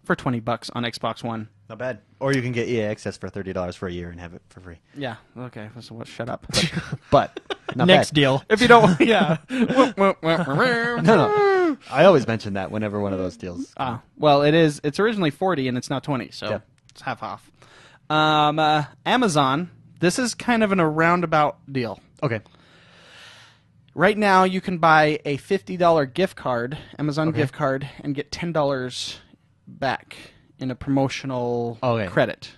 for $20 on Xbox One. Not bad. Or you can get EA access for $30 for a year and have it for free. Yeah. Okay. So what? Shut up. But not Next bad. deal. If you don't, yeah. No. I always mention that whenever one of those deals. Well, it is. It's originally 40 and it's now 20, so Yeah. it's half off. Amazon. This is kind of a roundabout deal. Okay. Right now, you can buy a $50 gift card, Amazon Okay. gift card, and get $10 back in a promotional Okay. credit.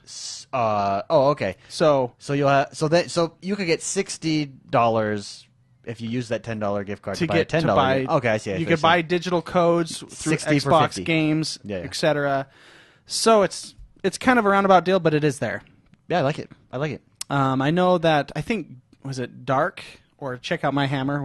Okay. So So you'll have so you could get $60 if you use that $10 gift card to, buy a $10. Okay, I see. You could buy digital codes through 60 for Xbox 50. games, Yeah. etc. So it's it's kind of a roundabout deal, but it is there. Yeah, I like it. I like it. I know that was it Dark or Check Out My Hammer,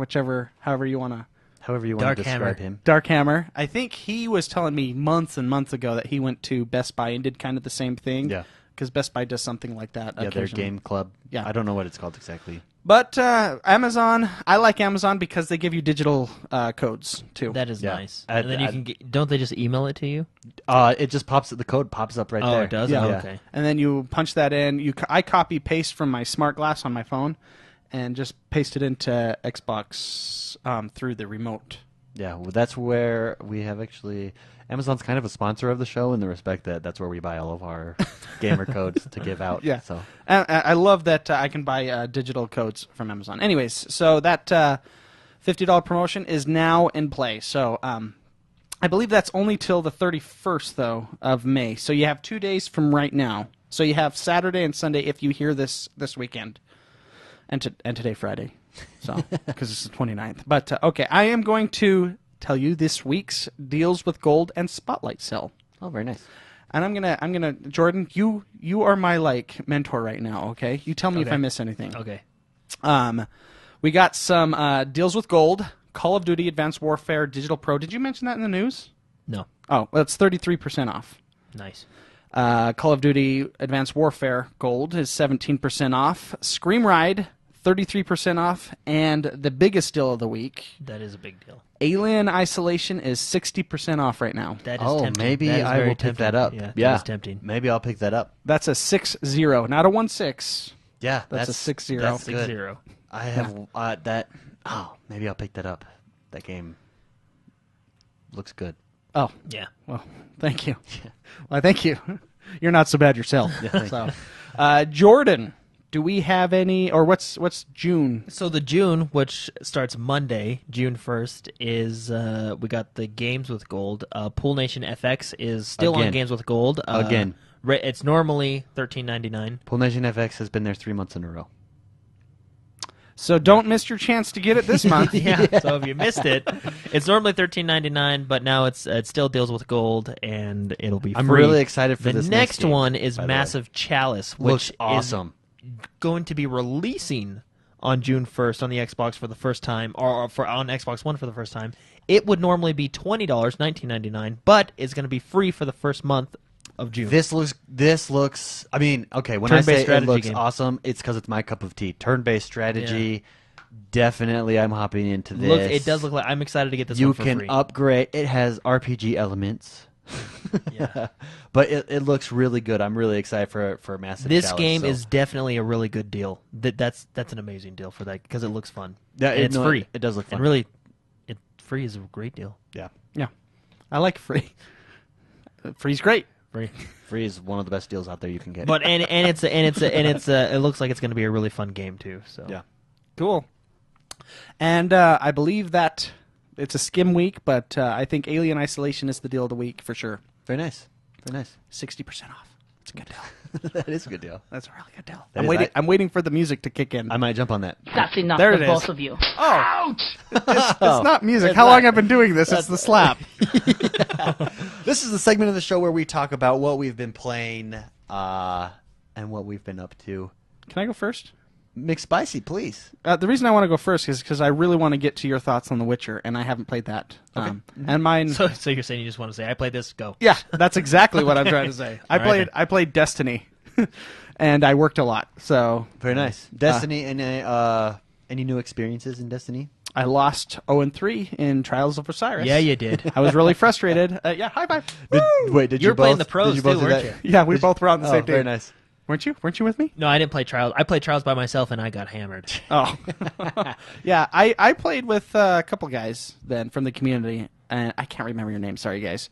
however you want to. However you want Dark to describe Hammer. him. Dark Hammer. I think he was telling me months and months ago that he went to Best Buy and did kind of the same thing. Yeah. Because Best Buy does something like that. Yeah, their occasionally. game club. Yeah. I don't know what it's called exactly. But Amazon, I like Amazon because they give you digital codes too. That is Yeah. nice. I- And then you I- can get, don't they just email it to you? It just pops. The code pops up right Oh, there. it does? Yeah. Oh, okay. And then you punch that in. I copy paste from my smart glass on my phone, and just paste it into Xbox through the remote. Yeah, well, that's where we have actually. Amazon's kind of a sponsor of the show in the respect that that's where we buy all of our gamer codes to give out. Yeah. So I love that I can buy digital codes from Amazon. Anyways, so that $50 promotion is now in play. So I believe that's only till the 31st, though, of May. So you have 2 days from right now. So you have Saturday and Sunday if you hear this weekend. And today, Friday. So, because it's the 29th. But, okay, I am going to tell you this week's Deals with Gold and Spotlight sale. oh, very nice. And I'm gonna Jordan, you are my mentor right now, okay? You tell me if Okay. I miss anything. Okay. We got some deals with gold, Call of Duty Advanced Warfare Digital Pro. Did you mention that in the news? No. Oh, well, it's 33% off. Nice. Call of Duty Advanced Warfare Gold is 17% off. Scream Ride, 33% off. And the biggest deal of the week, That is a big deal. Alien Isolation is 60% off right now. That is Oh, tempting. maybe That is I very will pick tempting. that up. Yeah, Yeah. that is tempting. Maybe I'll pick that up. That's a 6-0, not a 1-6. Yeah, That's a 6-0. That's good. 6-0. I have that. Oh, maybe I'll pick that up. That game looks good. Oh, Yeah. well, thank you. Well, thank you. You're not so bad yourself. thank So, Jordan, do we have any, or what's June? So the June, which starts Monday, June 1st, is we got the Games with Gold. Pool Nation FX is still Again. on Games with Gold. Again. It's normally $13.99. Pool Nation FX has been there 3 months in a row. So don't miss your chance to get it this month. Yeah. So if you missed it, it's normally $13.99, but now it still deals with gold, and it'll be free. I'm really excited for the this next game, one is by the way. Massive Chalice, Looks which awesome. is going to be releasing on June 1st on the Xbox for the first time, or on Xbox One for the first time. It would normally be $20, $19.99, but it's going to be free for the first month of June. This looks. I mean, okay. When I Turn-based say it strategy looks game. awesome, it's because it's my cup of tea. Turn-based strategy. Definitely, I'm hopping into this. It does look like I'm excited to get this You one for can free. upgrade. It has RPG elements. Yeah. But it looks really good. I'm really excited for Massive This Chalice, game so- is definitely a really good deal. That's an amazing deal for that because it looks fun. Yeah, And it's no, free. It does look fun. And really, free is a great deal. Yeah. Yeah. I like free. Free's great. Free. Free is one of the best deals out there you can get. But it looks like it's going to be a really fun game too. So yeah. Cool. And I believe that it's a skim week, but I think Alien Isolation is the deal of the week for sure. Very nice. Very nice. 60% off. It's a good deal. That is a good deal. That's a really good deal. That I'm is- waiting. I- I'm waiting for the music to kick in. I might jump on that. That's enough There of it is. both of you. Oh, it's not music. It's How long not. I've been doing this? It's the slap. This is the segment of the show where we talk about what we've been playing and what we've been up to. Can I go first? McSpicy, please. The reason I want to go first is because I really want to get to your thoughts on The Witcher, and I haven't played that. And mine. So you're saying you just want to say I played this? Go. Yeah, that's exactly what I'm trying to say. All right, I played Destiny, and I worked a lot. So Very nice. Destiny, any new experiences in Destiny? I lost 0-3 in Trials of Osiris. Yeah, you did. I was really frustrated. Yeah, high five. Woo! Did You were playing both- the pros did you both too, do weren't that? you? Yeah, we both were on the same team. Very nice. Weren't you? Weren't you with me? No, I didn't play Trials. I played Trials by myself, and I got hammered. Oh, yeah. I played with a couple guys then from the community, and I can't remember your name. Sorry, guys.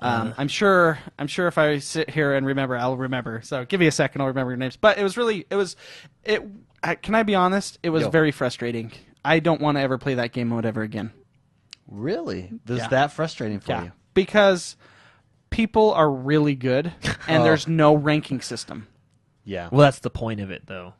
I'm sure if I sit here and remember, I'll remember. So give me a second, I'll remember your names. But can I be honest? It was Yo. very frustrating. I don't want to ever play that game mode ever again. Really? Is Yeah. that frustrating for you? Because people are really good, and Oh. there's no ranking system. Yeah. Well, that's the point of it, though.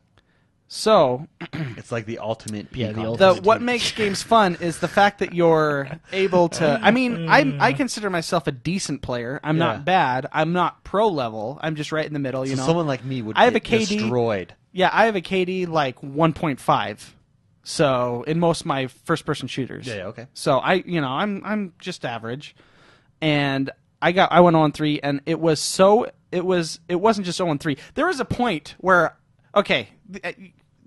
So, It's like the ultimate Yeah, the peak ultimate. what makes games fun is the fact that you're able to. I mean, I consider myself a decent player. I'm Yeah. not bad. I'm not pro level. I'm just right in the middle. So You know, someone like me would I have get a KD. destroyed. Yeah, I have a KD like 1.5. So in most of my first-person shooters. Yeah, okay. So I'm just average, and I went 0-3, and it wasn't just 0-3. There was a point where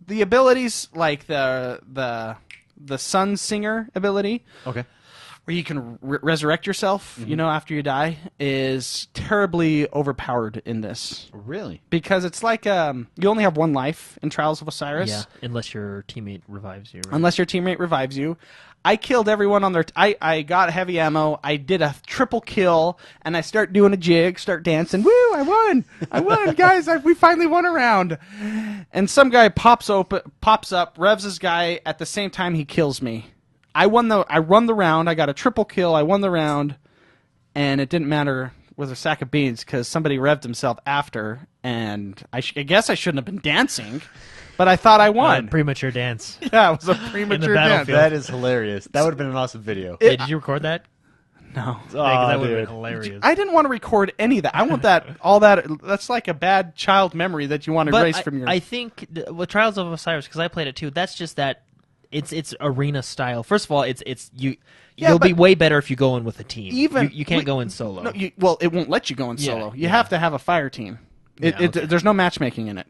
the abilities like the Sun Singer ability, Okay. where you can resurrect yourself, after you die, is terribly overpowered in this. Really? Because it's like you only have one life in Trials of Osiris. Yeah, unless your teammate revives you. Right? Unless your teammate revives you. I killed everyone on their... I got heavy ammo, I did a triple kill, and I start doing a jig, start dancing. Woo, I won! I won, guys! We finally won a round! And some guy pops up, revs his guy, at the same time he kills me. I run the round, I got a triple kill, I won the round, and it didn't matter with a sack of beans, because somebody revved himself after, and I guess I shouldn't have been dancing... But I thought I won. Premature dance. Yeah, it was a premature dance. battlefield. That is hilarious. That would have been an awesome video. Hey, did you record that? No. Yeah, 'cause that would have dude. been hilarious. I didn't want to record any of that. I want that's like a bad child memory that you want to But erase from your... I think with Trials of Osiris, because I played it too, that's just that it's arena style. First of all, you'll be way better if you go in with a team. You can't go in solo. No, it won't let you go in solo. You yeah. have to have a fire team. Okay. There's no matchmaking in it.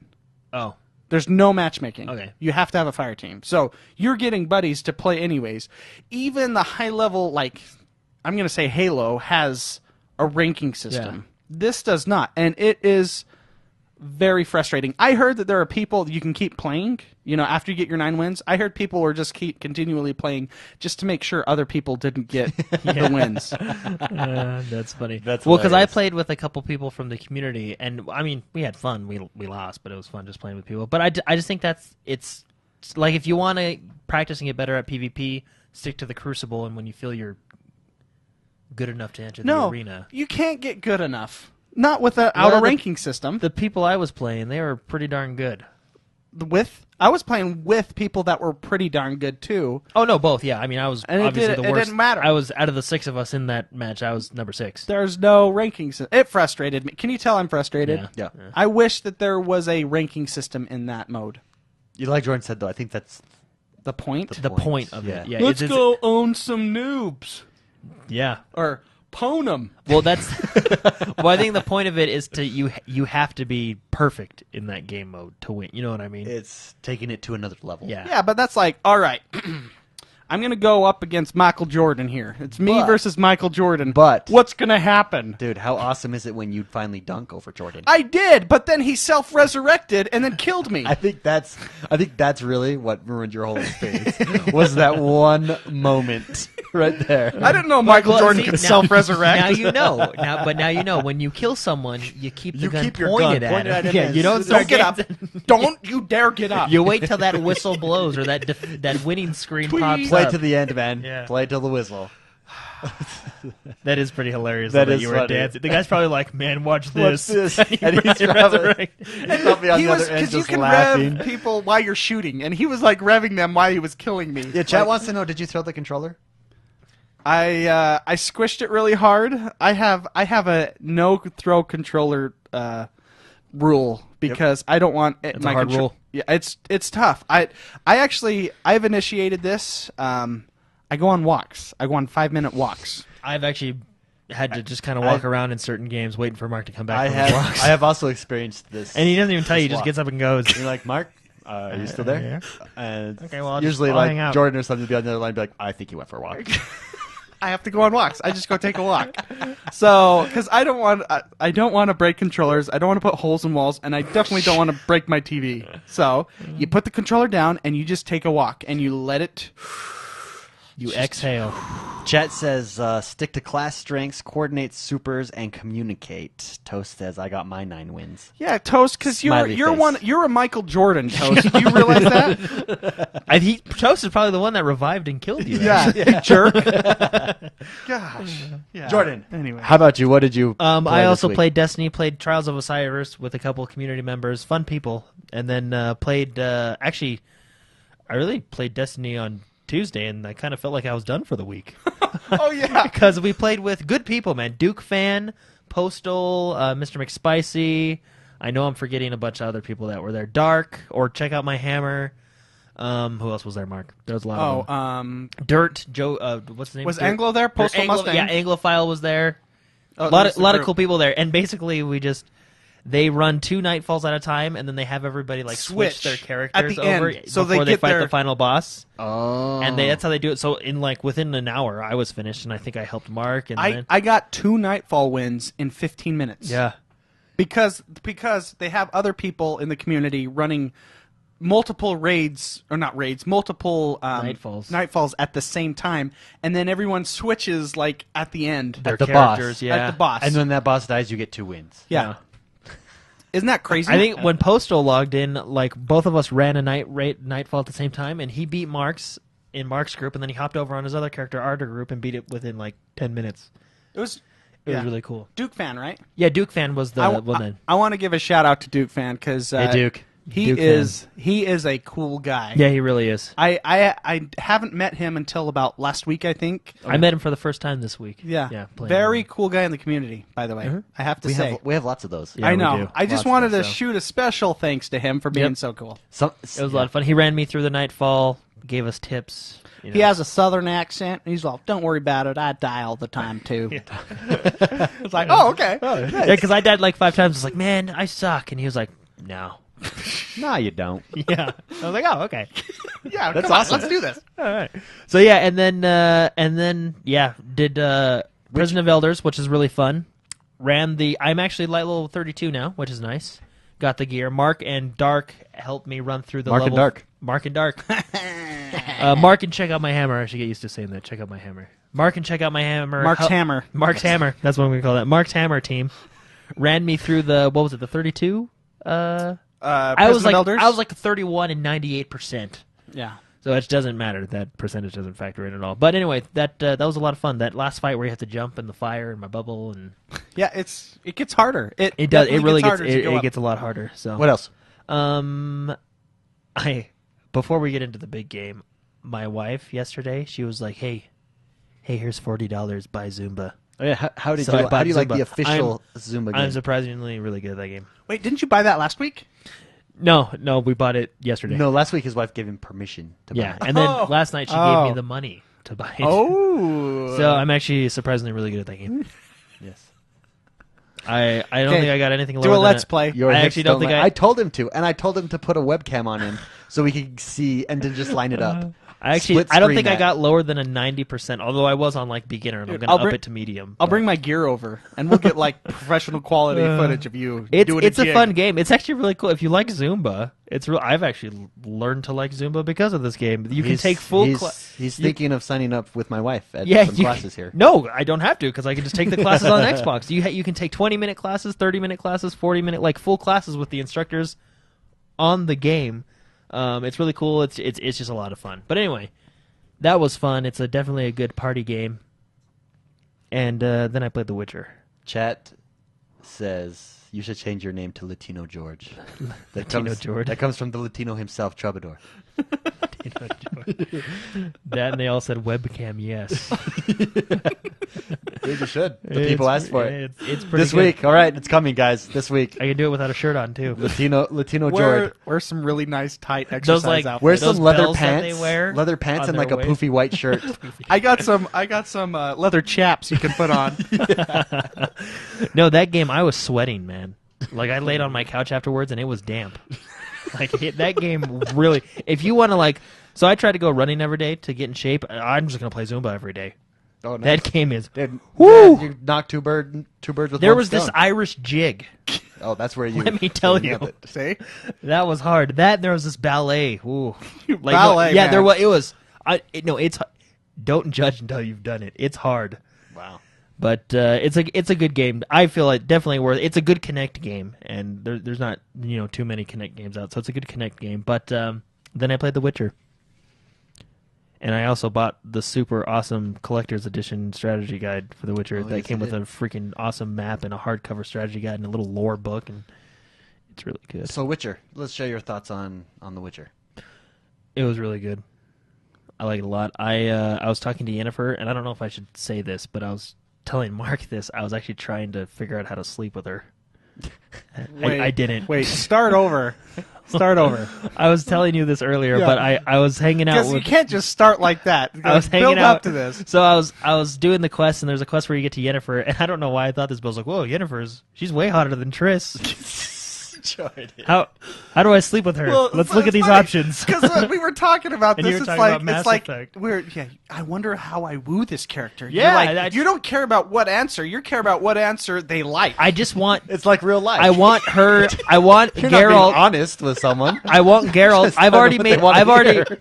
Oh. There's no matchmaking. Okay. You have to have a fire team. So you're getting buddies to play anyways. Even the high level, like, I'm going to say Halo, has a ranking system. Yeah. This does not. And it is very frustrating. I heard that there are people you can keep playing, after you get your 9 wins. I heard people were just keep continually playing just to make sure other people didn't get the wins. That's funny. That's well, because I hilarious. played with a couple people from the community, and I mean, we had fun. We lost, but it was fun just playing with people. But I just think it's like if you want to practice and get better at PvP, stick to the Crucible, and when you feel you're good enough to enter the arena. You can't get good enough. Not with an auto ranking system. The people I was playing, they were pretty darn good. I was playing with people that were pretty darn good too. Oh no, both. Yeah, I mean, I was And obviously the worst. it didn't matter. I was out of the 6 of us in that match. I was number 6. There's no ranking system. It frustrated me. Can you tell I'm frustrated? Yeah. Yeah. I wish that there was a ranking system in that mode. Like Jordan said, though, I think that's The point? The point of it. Yeah. Let's go own some noobs. Yeah. Or pwn them. Well, that's. Well, I think the point of it is you have to be perfect in that game mode to win. You know what I mean? it's taking it to another level. Yeah. Yeah, but that's like, all right, I'm going to go up against Michael Jordan here. It's me But- versus Michael Jordan. but- what's going to happen? Dude, how awesome is it when you finally dunk over Jordan? I did, but then he self-resurrected and then killed me. I think that's really what ruined your whole experience. Was that one moment right there? I didn't know Michael Well, Jordan see, could now- self-resurrect. Now you know. Now you know. When you kill someone, you keep the You gun keep your pointed gun at pointed him. at him Yeah, and you don't don't start get up. getting- Don't you dare get up. You wait till that whistle blows or that winning screen pops Play up. to the end, man. Yeah. Play till the whistle. That is pretty hilarious. That That is you were funny. dancing. The guy's probably like, "Man, watch What's this." this? And he's probably on He the was other end you just can laughing. rev people while you're shooting, and he was like revving them while he was killing me. Yeah, chat Like, wants to know, did you throw the controller? I squished it really hard. I have a no throw controller rule because I don't want it, That's a hard rule. Yeah, it's tough. I've initiated this. I go on walks. I go on 5-minute walks. I've actually had to just kind of walk around in certain games, waiting for Mark to come back I from have his walks. I have also experienced this. And he doesn't even tell you; he this just walk. gets up and goes. You're like, Mark, are you still there? Yeah. And Okay, well, I'll usually just- I'll like hang out. Jordan or something will be on the other line and be like, I think you went for a walk. I have to go on walks. I just go take a walk. So, because I don't want to break controllers. I don't want to put holes in walls, and I definitely don't want to break my TV. So, you put the controller down and you just take a walk and you let it You exhale. Chat says, stick to class strengths, coordinate supers, and communicate. Toast says, I got my 9 wins. Yeah, Toast, because Smiley face. you're a Michael Jordan, Toast. Do you realize that? Toast is probably the one that revived and killed you. Yeah, jerk. Gosh. Yeah. Jordan, Anyway. how about you? What did you play I also this week? played Destiny, played Trials of Osiris with a couple of community members, fun people, and then played. Actually, I really played Destiny on Tuesday, and I kind of felt like I was done for the week Oh, yeah. because we played with good people, man. Duke Fan, Postal, Mr. McSpicy. I know I'm forgetting a bunch of other people that were there. Dark, or check out my hammer. Who else was there, Mark? There was a lot of them. Dirt, Joe. What's his name? Was Dirt? Anglo there? Postal Anglo, Mustang? Yeah, Anglophile was there. Oh, A lot there's the of group. cool people there, and basically they run 2 nightfalls at a time, and then they have everybody like switch their Switch characters at the over end, so before they they get fight their- the final boss. Oh. And that's how they do it. So in like within an hour, I was finished, and I think I helped Mark. And then I got 2 Nightfall wins in 15 minutes. yeah, Because they have other people in the community running multiple raids, or not raids, multiple Nightfalls at the same time, and then everyone switches like at the end. their the boss. characters. Yeah, At the boss. And when that boss dies, you get 2 wins. Yeah. Isn't that crazy? I think when Postal logged in, like both of us ran a nightfall at the same time, and he beat Mark's in Mark's group, and then he hopped over on his other character, Arter group, and beat it within like 10 minutes. it was It was really cool. Duke Fan, right? Yeah, Duke Fan was the one that. I want to give a shout out to Duke Fan because Hey, Duke. he Duke is a cool guy. Yeah, he really is. I haven't met him until about last week, I think. I met him for the first time this week. Yeah, playing very him. cool guy in the community. By the way, I have to We say, have lots of those. Yeah, I we know. do. I just Lots of wanted to them, so. shoot a special thanks to him for being Yep. so cool. Some, It was a lot of fun. He ran me through the nightfall, gave us tips. You know. He has a southern accent. He's like, "Don't worry about it. I die all the time too." It's like, "Oh, okay." Yeah, because I died like 5 times. I was like, man, I suck. And he was like, no. No, you don't. Yeah. I was like, oh, okay. Yeah, That's come on, awesome. let's do this. All right. So yeah, and then did Prison of Elders, which is really fun. I'm actually light level 32 now, which is nice. Got the gear. Mark and Dark helped me run through the Mark and level. Dark. Mark and Dark. Mark and check out my hammer. I should get used to saying that. Check out my hammer. Mark and check out my hammer. Mark's hammer. Mark's hammer. That's what we call that. Mark's hammer team ran me through the the 32. I was like Elders? 31 and 98%. Yeah. So it doesn't matter. That percentage doesn't factor in at all. But anyway, that was a lot of fun. That last fight where you have to jump in the fire and my bubble and Yeah, it gets harder. It does. It definitely really gets gets harder as you go it up. gets a lot harder. So What else? Before we get into the big game, my wife yesterday she was like, "Hey, here's $40. Buy Zumba." Oh, yeah, how So I how bought do you like Zumba. the official Zumba game? I'm surprisingly really good at that game. Wait, didn't you buy that last week? No, we bought it yesterday. No, last week his wife gave him permission to Yeah, buy it. and then Oh. last night she gave Oh. me the money to buy it. Oh. So I'm actually surprisingly really good at that game. Yes. I don't Okay, think I got anything lower do a than let's it. play. Your I hips actually don't think lie. I- I told him to, and I told him to put a webcam on him so we could see and to just line it up. I Split don't screen think I that. got lower than a 90%, although I was on like beginner and I'm Dude, going I'll to up bring- it to medium. I'll but- bring my gear over, and we'll get like professional quality footage of you doing It's a jig. fun game. It's actually really cool. If you like Zumba, it's real. I've actually learned to like Zumba because of this game. You can take full He's thinking of signing up with my wife at some you classes here. No, I don't have to because I can just take the classes on Xbox. You can take 20-minute classes, 30-minute classes, 40-minute like full classes with the instructors on the game. It's really cool. It's just a lot of fun. But anyway, that was fun. It's definitely a good party game. And then I played The Witcher. Chat says you should change your name to Latino George. Latino George. That comes from the Latino himself, Troubadour. That and they all said webcam yes. You should. The people asked for it. It's pretty This good. week, all right, it's coming, guys. This week, I can do it without a shirt on too. Latino George. Wear some really nice tight exercise Those like outfits. Wear those some leather bells that they pants, wear leather pants, on and like their a waist. poofy white shirt. I got some leather chaps you can put on. No, that game I was sweating, man. Like I laid on my couch afterwards and it was damp. That game really. If you want to like, so I try to go running every day to get in shape. I'm just gonna play Zumba every day. Oh, nice. That game is. Dude, Woo! You knocked two birds with There one was this stone. Irish jig. Oh, that's where you. Let me tell you. nailed it. See? That was hard. That and there was this ballet. Ooh, like, Ballet, Yeah, man. there was. It was. don't judge until you've done it. It's hard. Wow. But it's a good game. I feel like definitely worth. It's a good Connect game, and there's not too many Connect games out, so it's a good Connect game. But then I played The Witcher, and I also bought the super awesome collector's edition strategy guide for The Witcher that came with a freaking awesome map and a hardcover strategy guide and a little lore book, and it's really good. So Witcher, let's share your thoughts on The Witcher. It was really good. I like it a lot. I was talking to Yennefer, and I don't know if I should say this, but I was telling Mark this. I was actually trying to figure out how to sleep with her. I didn't. Wait, start over. Start over. I was telling you this earlier, but I was hanging out with... you can't just start like that. I was hanging build out up to this. So I was doing the quest, and there's a quest where you get to Yennefer, and I don't know why I thought this, but I was like, whoa, she's way hotter than Triss. How do I sleep with her? Well, Let's look at these options. Because we were talking about And this. you were It's talking like about Mass it's like Effect. I wonder how I woo this character. Yeah, You're like, you don't care about what answer. You care about what answer they like. I just want... It's like real life. I want her... I want You're not being Geralt... honest with someone. I want Geralt. Just I've tell already them what they made. wanna I've already. hear.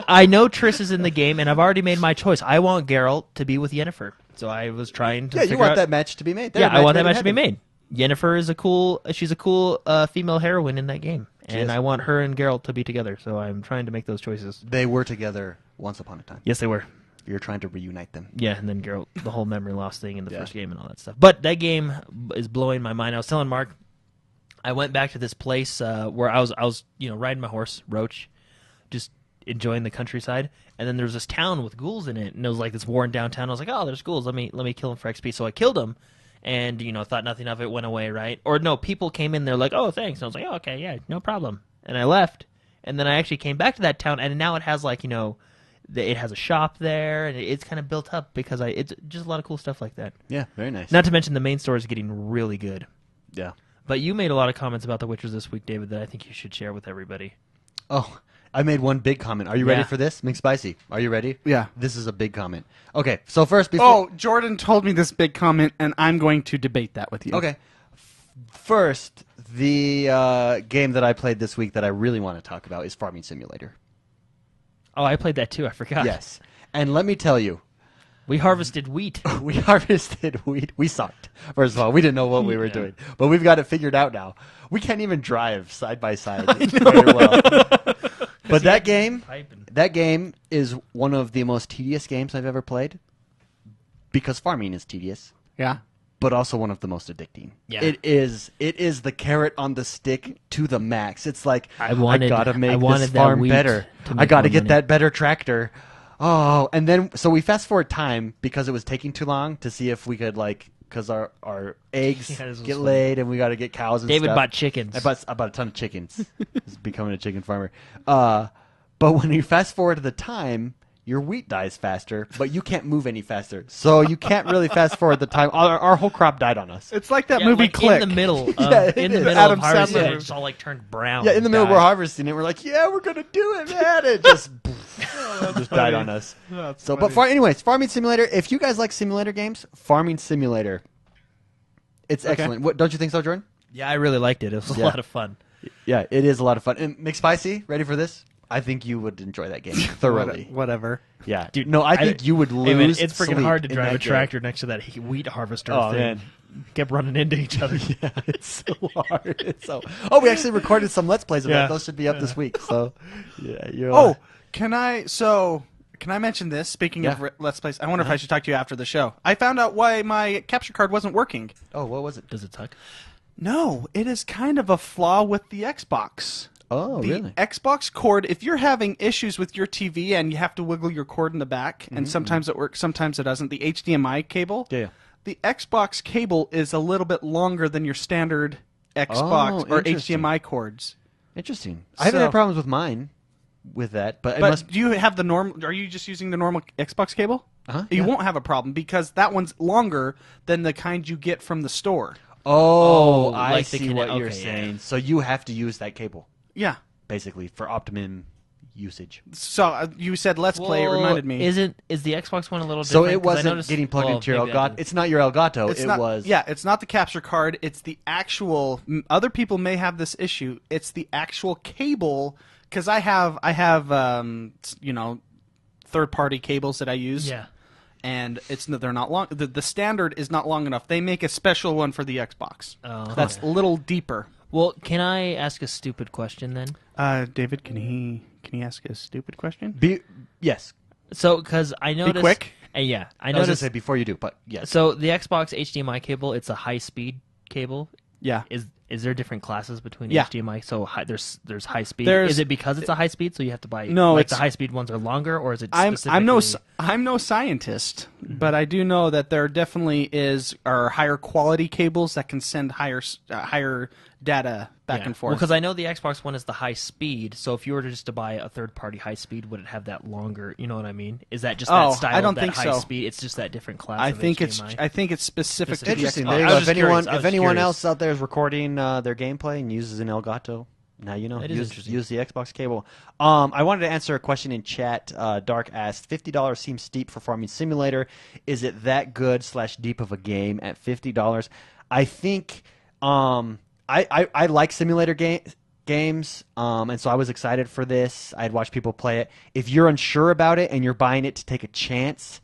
I know Triss is in the game, and I've already made my choice. I want Geralt to be with Yennefer. So I was trying to. Yeah, you figure want out, that match to be made. Yeah, I want that made in match to be heaven. made. Yennefer is she's a cool female heroine in that game, and I want her and Geralt to be together. So I'm trying to make those choices. They were together once upon a time. Yes, they were. You're trying to reunite them. Yeah, and then Geralt, the whole memory loss thing in the first game and all that stuff. But that game is blowing my mind. I was telling Mark, I went back to this place where I was riding my horse, Roach, just enjoying the countryside, and then there was this town with ghouls in it, and it was like this worn down town. I was like, oh, there's ghouls. Let me kill them for XP. So I killed them, and thought nothing of it, went away, right? Or no, people came in, they're like, oh, thanks. And I was like, oh, okay, yeah, no problem. And I left, and then I actually came back to that town, and now it has like it has a shop there, and it's kind of built up because it's just a lot of cool stuff like that. Yeah, very nice. Not to mention the main store is getting really good. Yeah. But you made a lot of comments about The Witcher this week, David, that I think you should share with everybody. Oh, I made one big comment. Are you ready Yeah. for this? McSpicy, are you ready? Yeah. This is a big comment. Okay, so first before... Oh, Jordan told me this big comment, and I'm going to debate that with you. Okay. First, the game that I played this week that I really want to talk about is Farming Simulator. Oh, I played that too. I forgot. Yes. And let me tell you, We harvested wheat. we harvested wheat. We sucked. First of all, we didn't know what we were doing. But we've got it figured out now. We can't even drive side by side very well. But that game is one of the most tedious games I've ever played because farming is tedious, Yeah. but also one of the most addicting. Yeah. It is the carrot on the stick to the max. It's like I wanted gotta make this that farm wheat better. to I make gotta more get money. that better tractor. Oh, and then so we fast forward time because it was taking too long to see if we could because our eggs Yeah, this was get funny. laid and we got to get cows and David stuff. bought chickens. I bought a ton of chickens. He's becoming a chicken farmer. But when you fast forward to the time, your wheat dies faster, but you can't move any faster. So you can't really fast forward the time. Our whole crop died on us. It's like that Yeah, movie like Click. in the middle. Of, Yeah, it in the is. middle Adam of harvesting, Sandler. it just all like turned brown. Yeah, in the and middle we're died. harvesting it. We're like, yeah, we're gonna do it, man. It just just died on us. That's So, funny. but anyways, Farming Simulator. If you guys like simulator games, Farming Simulator, it's excellent. What don't you think so, Jordan? Yeah, I really liked it. It was a Yeah. lot of fun. Yeah, it is a lot of fun. And McSpicy, ready for this? I think you would enjoy that game thoroughly. Whatever. Yeah, Dude, no, I think you would lose. Hey, man, it's freaking sleep hard to in drive that a game. tractor next to that wheat harvester Oh, thing. man. Kept running into each other. Yeah, it's so hard. It's so. Oh, we actually recorded some Let's Plays of Yeah. that. Those should be up this week. So, yeah, you're. Oh, can I mention this? Speaking of Yeah. Let's Plays, I wonder if I should talk to you after the show. I found out why my capture card wasn't working. Oh, what was it? Does it suck? No, it is kind of a flaw with the Xbox. Oh, The really? Xbox cord, if you're having issues with your TV and you have to wiggle your cord in the back, and sometimes it works, sometimes it doesn't, the HDMI cable, Yeah. the Xbox cable is a little bit longer than your standard Xbox or interesting. HDMI cords. Interesting. I haven't So- had problems with mine with that, but it But must. do you have the normal? Are you just using the normal Xbox cable? Uh-huh, You yeah. won't have a problem because that one's longer than the kind you get from the store. Oh, Oh, I like the see Kinect- what you're okay, yeah. saying. So you have to use that cable Yeah. basically for optimum usage. So you said Let's Play. It reminded me. Is the Xbox one a little So different? it 'Cause I wasn't noticed- getting plugged well, into your maybe I Elgato. did. It's not your Elgato. It's It not, was. Yeah, it's not the capture card. It's the actual. Other people may have this issue. It's the actual cable because I have third-party cables that I use. Yeah. And they're not long. The standard is not long enough. They make a special one for the Xbox. Oh, That's okay. a little deeper. Well, can I ask a stupid question then? David, can he ask a stupid question? Yes. So, because I noticed... quick. Yeah, I I was going to noticed... say before you do, but yes. So, the Xbox HDMI cable, it's a high-speed cable. Yeah. Is there different classes between Yeah. HDMI? So there's high speed. There's- Is it because it's a high speed, so you have to buy? No, like it's- the high speed ones are longer, or is it? I'm Specifically... I'm no scientist, but I do know that there definitely are higher quality cables that can send higher data back and forth. Well, because I know the Xbox One is the high speed. So if you were just to buy a third party high speed, would it have that longer? You know what I mean? Is that just that style? I don't of that think high so. speed? It's just that different class. I of think HDMI? it's specific to the Interesting. Xbox. There you I go. was If just curious. anyone, I if was anyone curious. else out there is recording their gameplay and uses an Elgato, now you know. That is interesting. Use the Xbox cable. I wanted to answer a question in chat. Dark asked, $50 seems steep for Farming Simulator. Is it that good / deep of a game at $50? I think I like simulator games, and so I was excited for this. I'd watched people play it. If you're unsure about it and you're buying it to take a chance,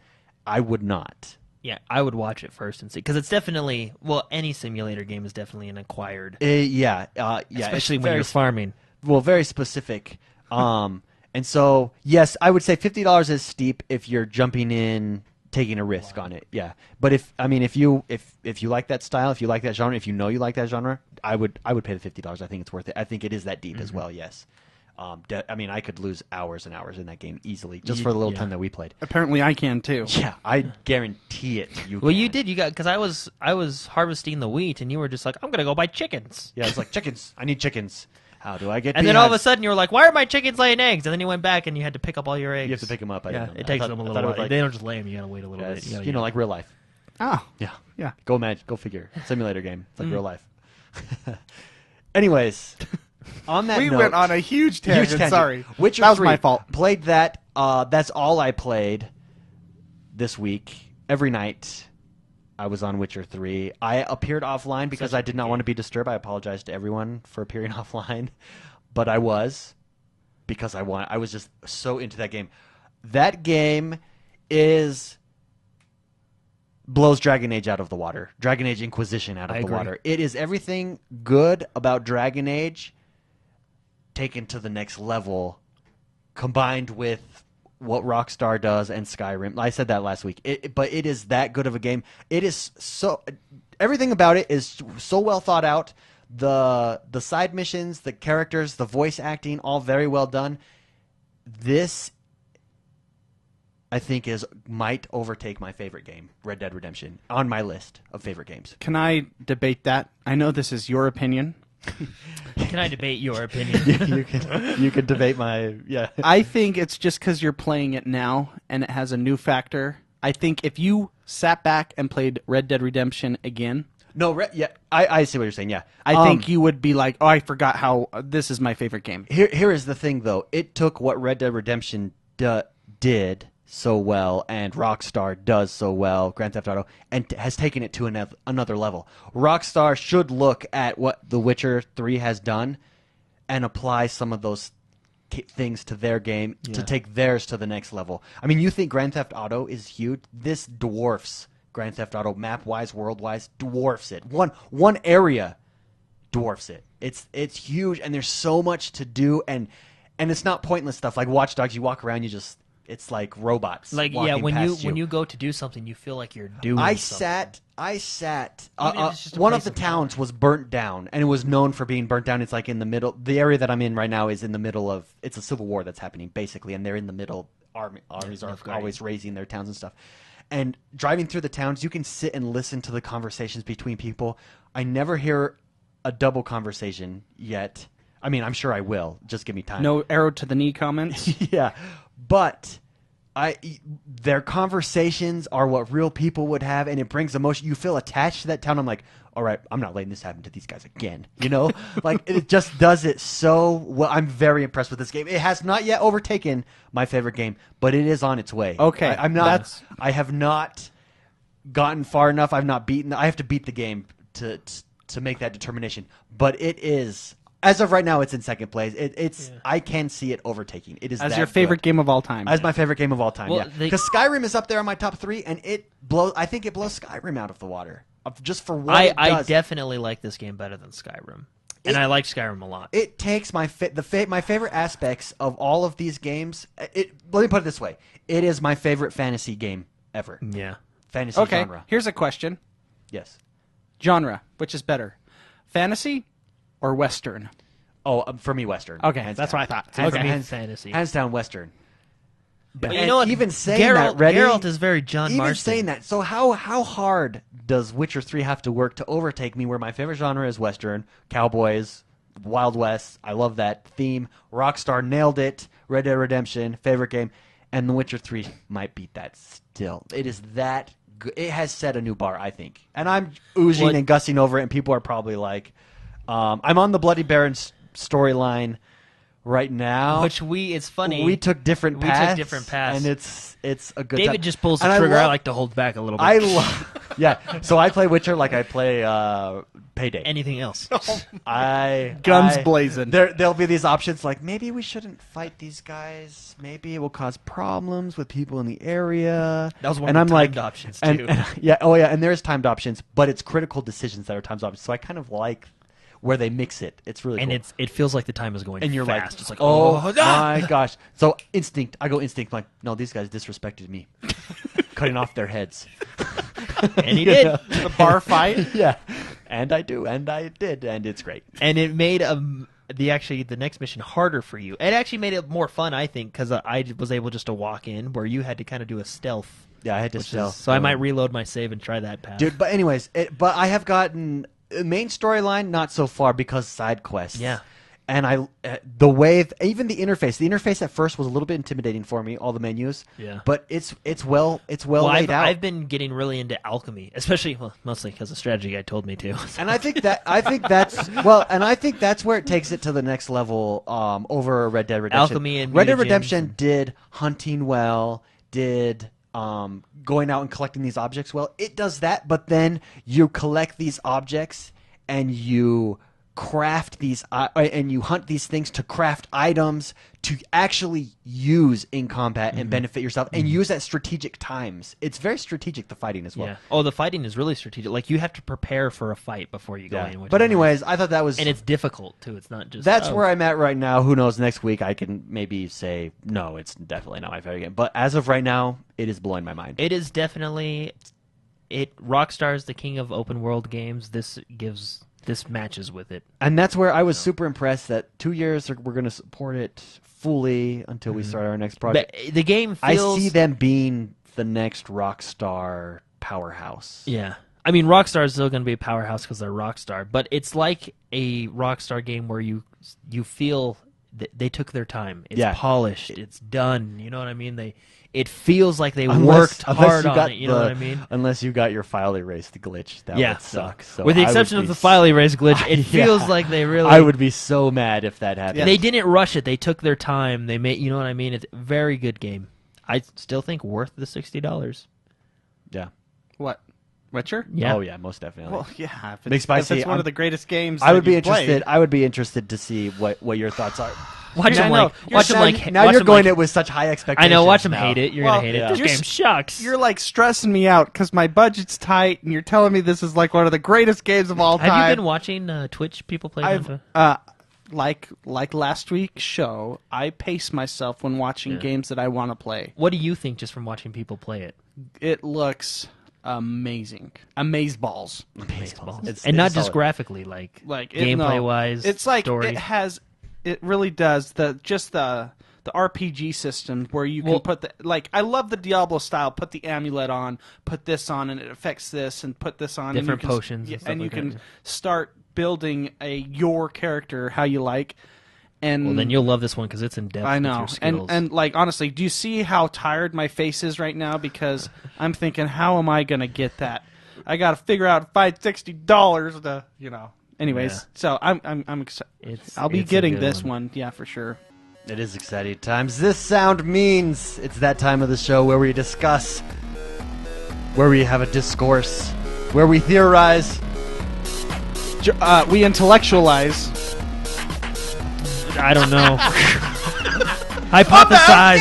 I would not. Yeah, I would watch it first and see, because it's definitely any simulator game is definitely an acquired, Yeah, especially it's when very you're farming. Well, very specific. And so, yes, I would say $50 is steep if you're jumping in, taking a risk on it. Yeah, but if you like that style, if you like that genre, if you know you like that genre, I would pay the $50. I think it's worth it. I think it is that deep as well. Yes. I could lose hours and hours in that game easily just for the little time that we played. Apparently, I can too. Yeah, I guarantee it. Well, can. you did. You got, because I was harvesting the wheat, and you were just like, I'm gonna go buy chickens. Yeah, it's like chickens. I need chickens. How do I get? And then all of a beehives? sudden you were like, "Why are my chickens laying eggs?" And then you went back and you had to pick up all your eggs. You have to pick them up. I Yeah, didn't know it that. takes I them a thought- I little thought it was while. like- They don't just lay them. You gotta wait a little Yeah, bit. it's, like real life. Oh, Yeah. yeah. Go figure. Simulator game. It's like real life. Anyways, on that We note, went on a huge tangent. Sorry, Witcher that was 3, my fault. Played that. That's all I played this week. Every night I was on Witcher 3. I appeared offline because I did not want to be disturbed. I apologize to everyone for appearing offline, but I was because I was just so into that game. That game blows Dragon Age out of the water. Dragon Age Inquisition out of I the agree. water. It is everything good about Dragon Age taken to the next level, combined with what Rockstar does and Skyrim. I said that last week. But it is that good of a game. It is so... Everything about it is so well thought out. The side missions, the characters, the voice acting, all very well done. This, I think, might overtake my favorite game, Red Dead Redemption, on my list of favorite games. Can I debate that? I know this is your opinion. Can I debate your opinion? you can debate my I think it's just because you're playing it now and it has a new factor. I think if you sat back and played Red Dead Redemption again, I see what you're saying. Yeah, I think you would be like, "Oh, I forgot how this is my favorite game." Here is the thing, though. It took what Red Dead Redemption did so well, and Rockstar does so well, Grand Theft Auto, and has taken it to another level. Rockstar should look at what The Witcher 3 has done and apply some of those things to their game to take theirs to the next level. I mean, you think Grand Theft Auto is huge? This dwarfs Grand Theft Auto, map-wise, world-wise, dwarfs it. One area dwarfs it. It's huge, and there's so much to do, and it's not pointless stuff like Watch Dogs. You walk around, it's like robots. Like, walking past when you go to do something, you feel like you're doing I something. sat. Even if it's just a One place of the of towns was burnt down, and it was known for being burnt down. It's like in the middle. The area that I'm in right now is in the middle of. It's a civil war that's happening basically, and they're in the middle. Armies are always raising their towns and stuff. And driving through the towns, you can sit and listen to the conversations between people. I never hear a double conversation yet. I mean, I'm sure I will. Just give me time. No arrow to the knee comments. Yeah, but their conversations are what real people would have, and it brings emotion. You feel attached to that town. I'm like, all right, I'm not letting this happen to these guys again. You know, like it just does it so well. I'm very impressed with this game. It has not yet overtaken my favorite game, but it is on its way. Okay, I'm not. I have not gotten far enough. I've not beaten. I have to beat the game to make that determination. But it is as of right now, it's in second place. It's I can see it overtaking. It is As that your favorite good. game of all time. As my favorite game of all time, Well, yeah. they- Because Skyrim is up there on my top 3, and I think it blows Skyrim out of the water. Just for what it I does. definitely like this game better than Skyrim, and I like Skyrim a lot. It takes my my favorite aspects of all of these games. Let me put it this way: it is my favorite fantasy game ever. Yeah. Fantasy Okay, genre. here's a question. Yes. Genre, which is better? Fantasy or Western? Oh, for me, Western. Okay, Hands that's down. what I thought. Hands, For me, hands- fantasy. Hands down, Western. But And you know what? even saying Geralt, that, Reddy, Geralt is very John even Marston. saying that, so how hard does Witcher 3 have to work to overtake me where my favorite genre is Western, cowboys, Wild West, I love that theme, Rockstar nailed it, Red Dead Redemption, favorite game, and The Witcher 3 might beat that still. It is that good. It has set a new bar, I think. And I'm oozing What- and gussing over it, and people are probably like, I'm on the Bloody Baron storyline right now. Which it's funny. We took different paths. and it's a good David time. just pulls the And trigger. I love- like to hold back a little bit. I love, yeah. So I play Witcher like I play Payday. Anything else? Guns blazing. There'll be these options like maybe we shouldn't fight these guys. Maybe it will cause problems with people in the area. That was one and of I'm the like, timed options, and- too. and- yeah, oh yeah, and there's timed options, but it's critical decisions that are timed options. So I kind of like where they mix it. It's really And cool. it feels like the time is going And you're fast. like, It's like, oh ah! my gosh. So instinct. I go instinct. I'm like, no, these guys disrespected me. Cutting off their heads. And he did. The bar fight? Yeah. And I do. And I did. And it's great. And it made the next mission harder for you. It actually made it more fun, I think, because I was able just to walk in where you had to kind of do a stealth. Yeah, I had to stealth. So I might reload my save and try that path. Dude, but anyways, but I have gotten main storyline not so far because side quests. Yeah. And even the interface at first was a little bit intimidating for me, all the menus. Yeah. But it's well laid out. I've been getting really into alchemy, especially mostly because the strategy guy told me to. And I think that's where it takes it to the next level over Red Dead Redemption. Alchemy and Red Dead mutagens Redemption did hunting well, did going out and collecting these objects well. It does that, but then you collect these objects and you craft these and you hunt these things to craft items to actually use in combat and benefit yourself and use at strategic times. It's very strategic, the fighting as well. Yeah. Oh, the fighting is really strategic. Like you have to prepare for a fight before you go in. Which But is anyways, I thought that was nice. And it's difficult too. It's not just that's where I'm at right now. Who knows? Next week I can maybe say no. It's definitely not my favorite game. But as of right now, it is blowing my mind. It is definitely Rockstar is the king of open world games. This matches with it. And that's where I was super impressed that 2 years we're going to support it fully until we start our next project. But the game feels. I see them being the next Rockstar powerhouse. Yeah. I mean, Rockstar is still going to be a powerhouse because they're Rockstar, but it's like a Rockstar game where you feel that they took their time. It's polished. It's done. You know what I mean? It feels like they worked hard on it. You know what I mean? Unless you got your file erased glitch, that would suck. So with the I would exception of be the file erase glitch, it feels Yeah. like they really. I would be so mad if that happened. They didn't rush it. They took their time. They made. You know what I mean? It's a very good game. I still think worth the $60. Yeah. What? Witcher? Yeah. Oh yeah, most definitely. Well, yeah. If Big it's, Spicy, if it's one I'm- of the greatest games I would that be you've played. interested. I would be interested to see what your thoughts are. Watch Yeah, them I know. like. Watch them Now- like. now watch you're them going like, it with such high expectations. I know. Watch them now. hate it. You're Well, gonna hate yeah. it. This You're game sucks. You're like stressing me out because my budget's tight, and you're telling me this is like one of the greatest games of all time. Have you been watching Twitch people play? I've like last week's show. I pace myself when watching games that I want to play. What do you think just from watching people play it? It looks amazing, amazeballs. It's And not solid. just graphically, like Like gameplay wise. it's like story. it really does the RPG system where you can put I love the Diablo style. Put the amulet on, put this on, and it affects this, and put this on. Different and you can, potions and stuff and you like can that. start building your character how you like. And Well, then you'll love this one because it's in depth. I with know, your skills. and like honestly, do you see how tired my face is right now? Because I'm thinking, how am I gonna get that? I got to figure out $60 to Anyways, Yeah. so I'm excited. I'll be it's a getting good this one, yeah, for sure. It is exciting times. This sound means it's that time of the show where we discuss, where we have a discourse, where we theorize. We intellectualize. I don't know. Hypothesize.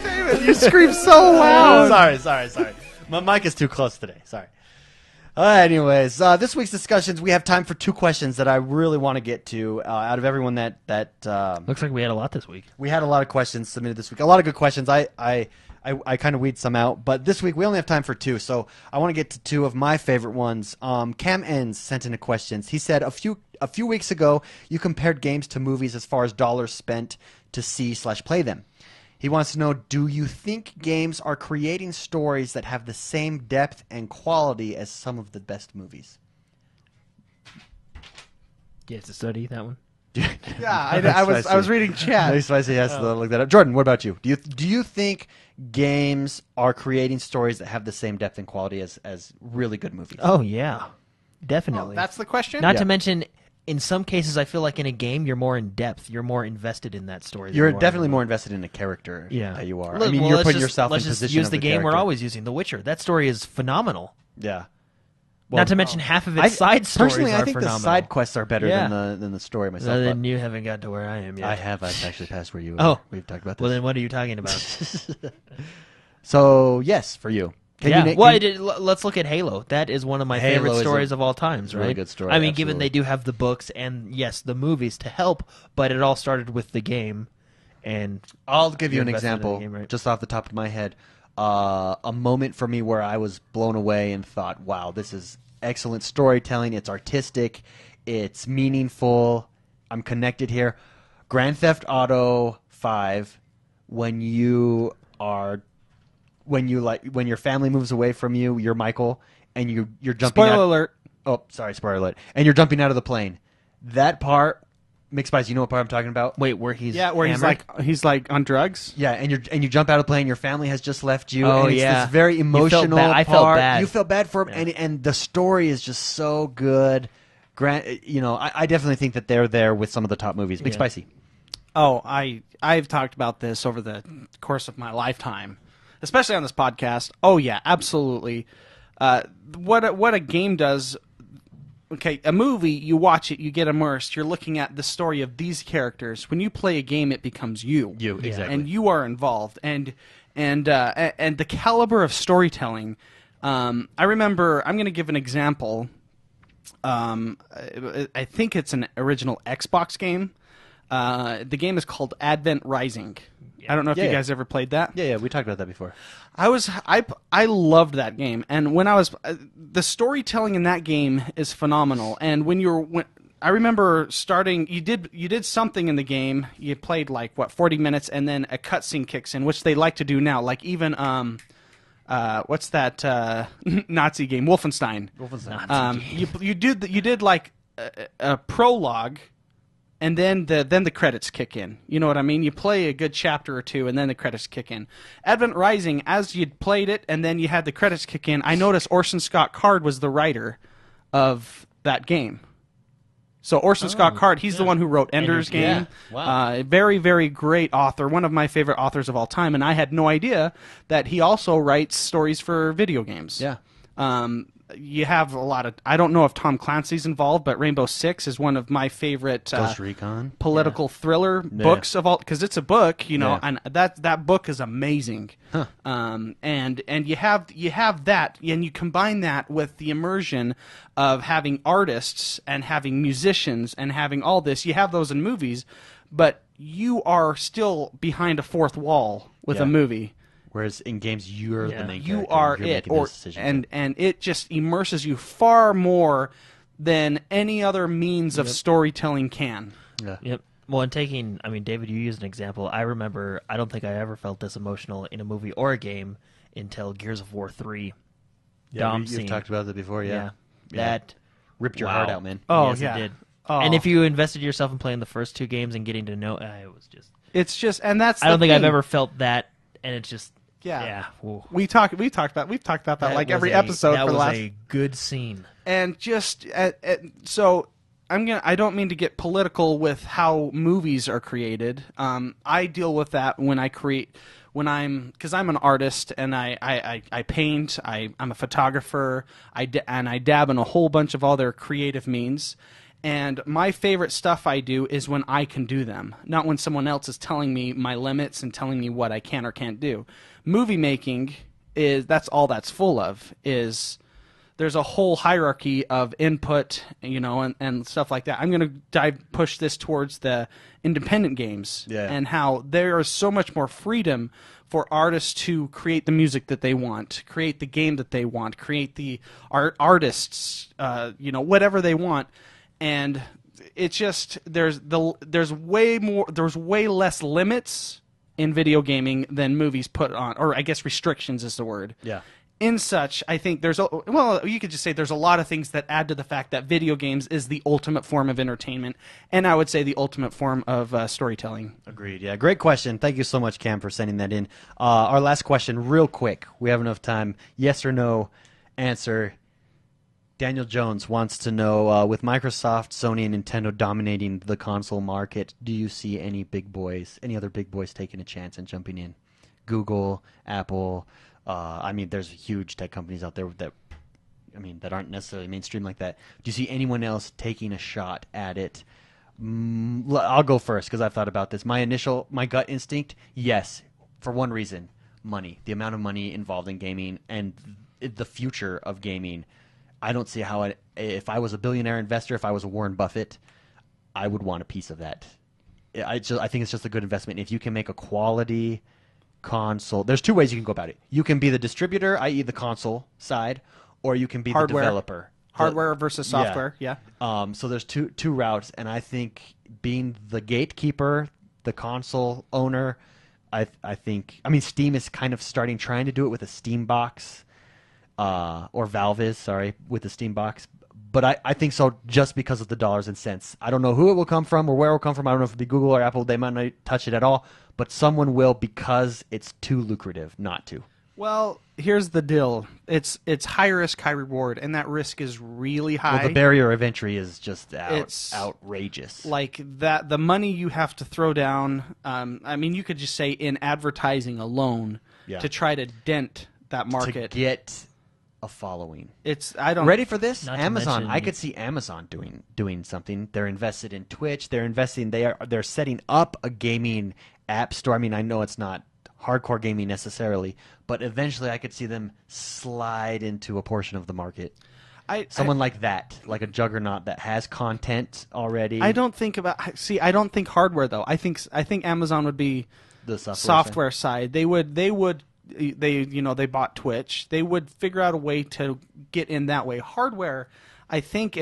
David, you scream so loud. Sorry. My mic is too close today. Sorry. Anyways, this week's discussions, we have time for 2 questions that I really want to get to. Out of everyone that Looks like we had a lot this week. we had a lot of questions submitted this week. A lot of good questions. I kind of weed some out, but this week we only have time for 2, so I want to get to 2 of my favorite ones. Cam Enns sent in a questions. He said a few weeks ago you compared games to movies as far as dollars spent to see/play them. He wants to know, do you think games are creating stories that have the same depth and quality as some of the best movies? You have to study that one. Yeah, I was reading chat. Maybe Spicy has to look that up. Jordan, what about you? Do you think games are creating stories that have the same depth and quality as really good movies? Oh yeah, definitely. That's the question? Not Yeah. to mention, in some cases, I feel like in a game you're more in depth. You're more invested in that story. than You're you are definitely in more invested in a character that you are. Look, I mean, well, you're let's putting just- yourself in let's just position use of the game we're character. always using, The Witcher. That story is phenomenal. Yeah. Not to mention half of its side stories personally, are I think phenomenal. the side quests are better Yeah. than the story myself. Other but than you haven't got to where I am yet. I have. I've actually passed where you are. Oh. We've talked about this. Well, then what are you talking about? So, yes, for you. Can yeah. you, Well, can you- let's look at Halo. That is one of my Halo favorite is stories a of all times, right? really good story, I mean, given absolutely. they do have the books and, yes, the movies to help, but it all started with the game. And I'll give you you're an invested in the example, game, right? just off the top of my head. A moment for me where I was blown away and thought, wow, this is excellent storytelling. It's artistic. It's meaningful. I'm connected here. Grand Theft Auto 5, when your family moves away from you, you're Michael, and you're jumping Spoiler out. alert. Oh, sorry, spoiler alert. And you're jumping out of the plane. That part, Mixed Spice, you know what part I'm talking about? wait, where he's Yeah, where hammered? he's like on drugs. Yeah, and you jump out of the plane. Your family has just left you. Oh, and it's yeah. this very You felt emotional bad. part. I felt bad. You felt bad for him, and the story is just so good. I definitely think that they're there with some of the top movies. Big Yeah. Spicy. Oh, I've talked about this over the course of my lifetime, especially on this podcast. Oh yeah, absolutely. What a game does. Okay, a movie, you watch it, you get immersed. You're looking at the story of these characters. When you play a game, it becomes you. You, exactly. And you are involved. And the caliber of storytelling. I remember. I'm going to give an example. I think it's an original Xbox game. The game is called Advent Rising. I don't know if you Yeah. guys ever played that. Yeah, we talked about that before. I loved that game, and when I was the storytelling in that game is phenomenal. And I remember starting, you did something in the game. You played like 40 minutes, and then a cutscene kicks in, which they like to do now. Like even what's that Nazi game, Wolfenstein? You did like a prologue. And then the credits kick in. You know what I mean? You play a good chapter or two, and then the credits kick in. Advent Rising, as you'd played it, and then you had the credits kick in, I noticed Orson Scott Card was the writer of that game. So Orson Scott Card, he's the one who wrote Ender's Game. Yeah. Wow. Very, very great author, one of my favorite authors of all time, and I had no idea that he also writes stories for video games. Yeah. You have a lot of. I don't know if Tom Clancy's involved, but Rainbow Six is one of my favorite Ghost Recon. political thriller books of all, because it's a book, Yeah. and that book is amazing. Huh. And you have that, and you combine that with the immersion of having artists and having musicians and having all this. You have those in movies, but you are still behind a fourth wall with Yeah. a movie. Whereas in games, you're the main character. You are You're it, making those decisions. and it just immerses you far more than any other means of storytelling can. Yeah. Yep. Well, David, you used an example. I remember, I don't think I ever felt this emotional in a movie or a game until Gears of War 3. Dom You've scene. talked about that before, yeah. That ripped your wow. heart out, man. Oh, yes, yeah. it did. Oh. And if you invested yourself in playing the first 2 games and getting to know, it was just. It's just, and that's. I don't the think I've thing. ever felt that, and it's just. Yeah. Ooh. We've talked about that like was every episode that for the was last. a good scene. And just so I don't mean to get political with how movies are created. I deal with that when I create. Because I'm an artist and I paint, I'm a photographer, and I dab in a whole bunch of other creative means. And my favorite stuff I do is when I can do them, not when someone else is telling me my limits and telling me what I can or can't do. Movie making that's all that's full of is there's a whole hierarchy of input, and stuff like that. I'm going to push this towards the independent games and how there is so much more freedom for artists to create the music that they want, create the game that they want, create the artists, whatever they want. And it's just there's way less limits in video gaming than movies put on, or I guess restrictions is the word. Yeah. In such, I think you could just say there's a lot of things that add to the fact that video games is the ultimate form of entertainment, and I would say the ultimate form of storytelling. Agreed. Yeah, great question. Thank you so much, Cam, for sending that in. Our last question, real quick. We have enough time. Yes or no answer. Daniel Jones wants to know, with Microsoft, Sony, and Nintendo dominating the console market, do you see any other big boys taking a chance and jumping in? Google, Apple. There's huge tech companies out there that aren't necessarily mainstream like that. Do you see anyone else taking a shot at it? I'll go first because I've thought about this. My gut instinct, yes, for one reason, money. The amount of money involved in gaming and the future of gaming. I don't see how if I was a billionaire investor, if I was a Warren Buffett, I would want a piece of that. I think it's just a good investment. If you can make a quality console, there's two ways you can go about it. You can be the distributor, i.e. the console side, or you can be the developer. Hardware versus software, yeah. So there's two routes, and I think being the gatekeeper, the console owner, I think Steam is kind of trying to do it with a Steam box. Or Valve is, with the Steam box. But I think so just because of the dollars and cents. I don't know who it will come from or where it will come from. I don't know if it'll be Google or Apple. They might not touch it at all. But someone will because it's too lucrative not to. Well, here's the deal. It's high risk, high reward, and that risk is really high. Well, the barrier of entry is just outrageous. Like that, the money you have to throw down, you could just say in advertising alone to try to dent that market. To get a following. Ready for this? Amazon. I could see Amazon doing something. They're invested in Twitch. They're setting up a gaming app store. I know it's not hardcore gaming necessarily, but eventually I could see them slide into a portion of the market. Someone like that, like a juggernaut that has content already. I don't think hardware though. I think Amazon would be the software side. They bought Twitch. They would figure out a way to get in that way. Hardware, I think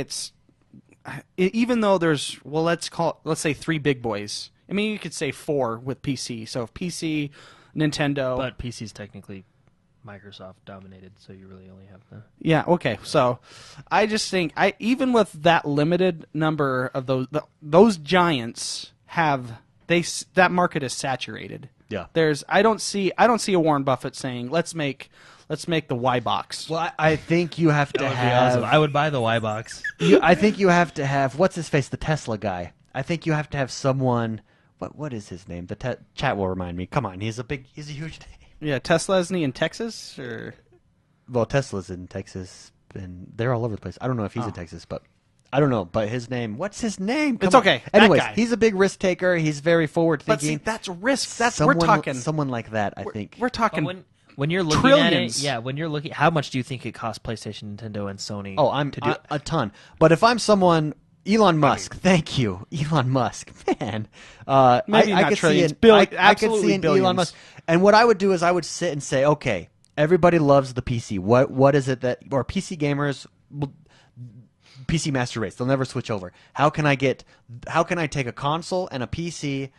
even though there's, let's say 3 big boys. You could say 4 with PC. So if PC, Nintendo. But PC's technically Microsoft dominated, so you really only have the. Yeah, okay. So I just think even with that limited number of those giants that market is saturated. Yeah. I don't see a Warren Buffett saying, let's make the Y box. Well, I think you have to have. Awesome. I would buy the Y box. I think you have to have, what's his face, the Tesla guy. I think you have to have someone. What is his name? The chat will remind me. Come on, he's a huge name. Yeah, Tesla, isn't he in Texas or? Well, Tesla's in Texas, and they're all over the place. I don't know if he's in Texas, but. I don't know, but his name. What's his name? It's okay. Anyways, he's a big risk taker. He's very forward thinking. But see, that's risk. We're talking someone like that. I think we're talking. When you're looking trillions. at it, when you're looking, how much do you think it costs PlayStation, Nintendo, and Sony? A ton. But if I'm someone, Elon Musk, thank you, Elon Musk, man. Maybe I not could trillions. I could see an Elon Musk. And what I would do is I would sit and say, okay, everybody loves the PC. What is it or PC gamers? PC master race. They'll never switch over. How can I take a console and a PC,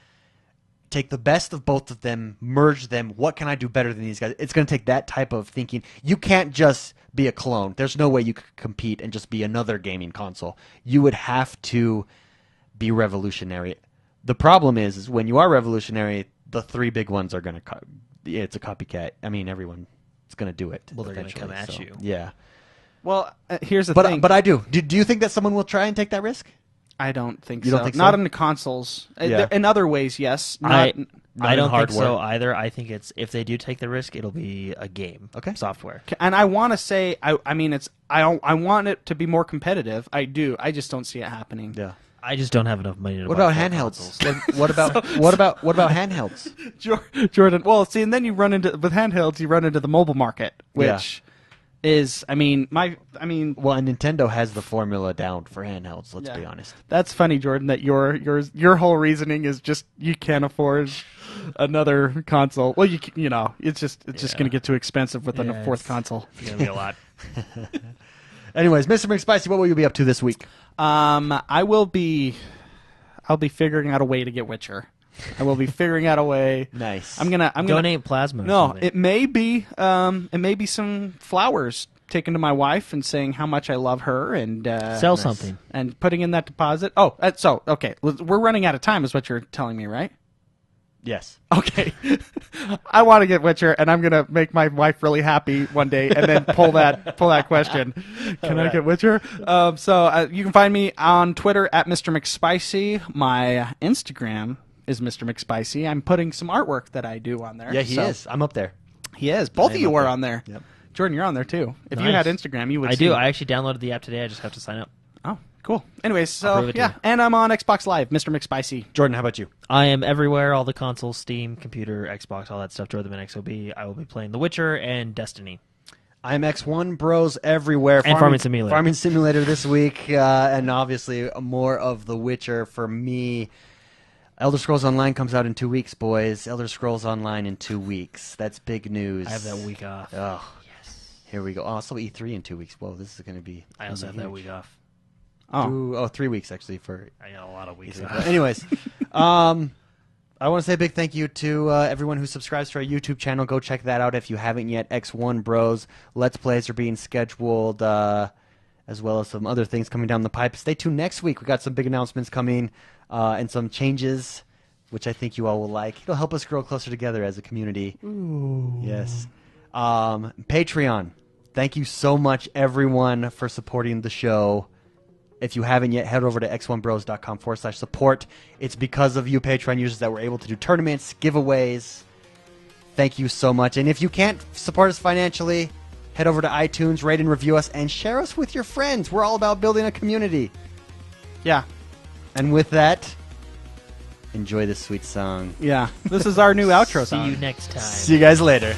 take the best of both of them, merge them? What can I do better than these guys? It's going to take that type of thinking. You can't just be a clone. There's no way you could compete and just be another gaming console. You would have to be revolutionary. The problem is when you are revolutionary, the 3 big ones are going to it's a copycat. Everyone's going to do it. Well, they're going to come at you. Yeah. Well, here's the thing. But I do. Do you think that someone will try and take that risk? I don't think you so. Don't think Not so? in the consoles. Yeah. In other ways, yes. I don't think hardware. so either. I think it's if they do take the risk, it'll be a game. Okay. Software. And I want to say, I mean, I want it to be more competitive. I do. I just don't see it happening. Yeah. I just don't have enough money to What buy about full handhelds? consoles. What about handhelds? Jordan. Well, see, and then you run into with handhelds, you run into the mobile market, which is, I mean, Well, and Nintendo has the formula down for handhelds. Let's be honest. That's funny, Jordan. That your whole reasoning is just you can't afford another console. Well, you know, it's just going to get too expensive with a fourth console. It's gonna be a lot. Anyways, Mr. McSpicy, what will you be up to this week? I'll be figuring out a way to get Witcher. I will be figuring out a way. Nice. I'm gonna Donate plasma. or No, something. it may be some flowers taken to my wife and saying how much I love her and Sell something. and putting in that deposit. Oh, so okay, we're running out of time, is what you're telling me, right? Yes. Okay, I want to get Witcher, and I'm gonna make my wife really happy one day, and then pull that question. Can I get Witcher? So you can find me on Twitter at Mr. McSpicy. My Instagram is Mr. McSpicy. I'm putting some artwork that I do on there. Yeah, he So- is. I'm up there. He is. Both I of am you up are there. on there. Yep. Jordan, you're on there too. If you Nice. had Instagram, you would. I see. do. I actually downloaded the app today. I just have to sign up. Oh, cool. Anyways, I'll so prove it to yeah, you. and I'm on Xbox Live, Mr. McSpicy. Jordan, how about you? I am everywhere. All the consoles, Steam, computer, Xbox, all that stuff. Jordan XOB. I will be playing The Witcher and Destiny. I'm XoneBros everywhere. And Farming Simulator. Farming Simulator this week, and obviously more of The Witcher for me. Elder Scrolls Online comes out in 2 weeks, boys. Elder Scrolls Online in 2 weeks. That's big news. I have that week off. Oh, here we go. Also, E3 in 2 weeks. Whoa, this is going to be. I also have that week off. Oh, 3 weeks actually for. I got a lot of weeks But off. anyways, I want to say a big thank you to everyone who subscribes to our YouTube channel. Go check that out if you haven't yet. X1Bros Let's Plays are being scheduled, as well as some other things coming down the pipe. Stay tuned next week. We got some big announcements coming and some changes, which I think you all will like. It'll help us grow closer together as a community. Ooh. Yes. Patreon. Thank you so much, everyone, for supporting the show. If you haven't yet, head over to xonebros.com/support. It's because of you Patreon users that we're able to do tournaments, giveaways. Thank you so much. And if you can't support us financially, head over to iTunes, rate and review us, and share us with your friends. We're all about building a community. yeah, And with that, enjoy this sweet song. yeah. This is our new outro See song. you next time. See you guys later.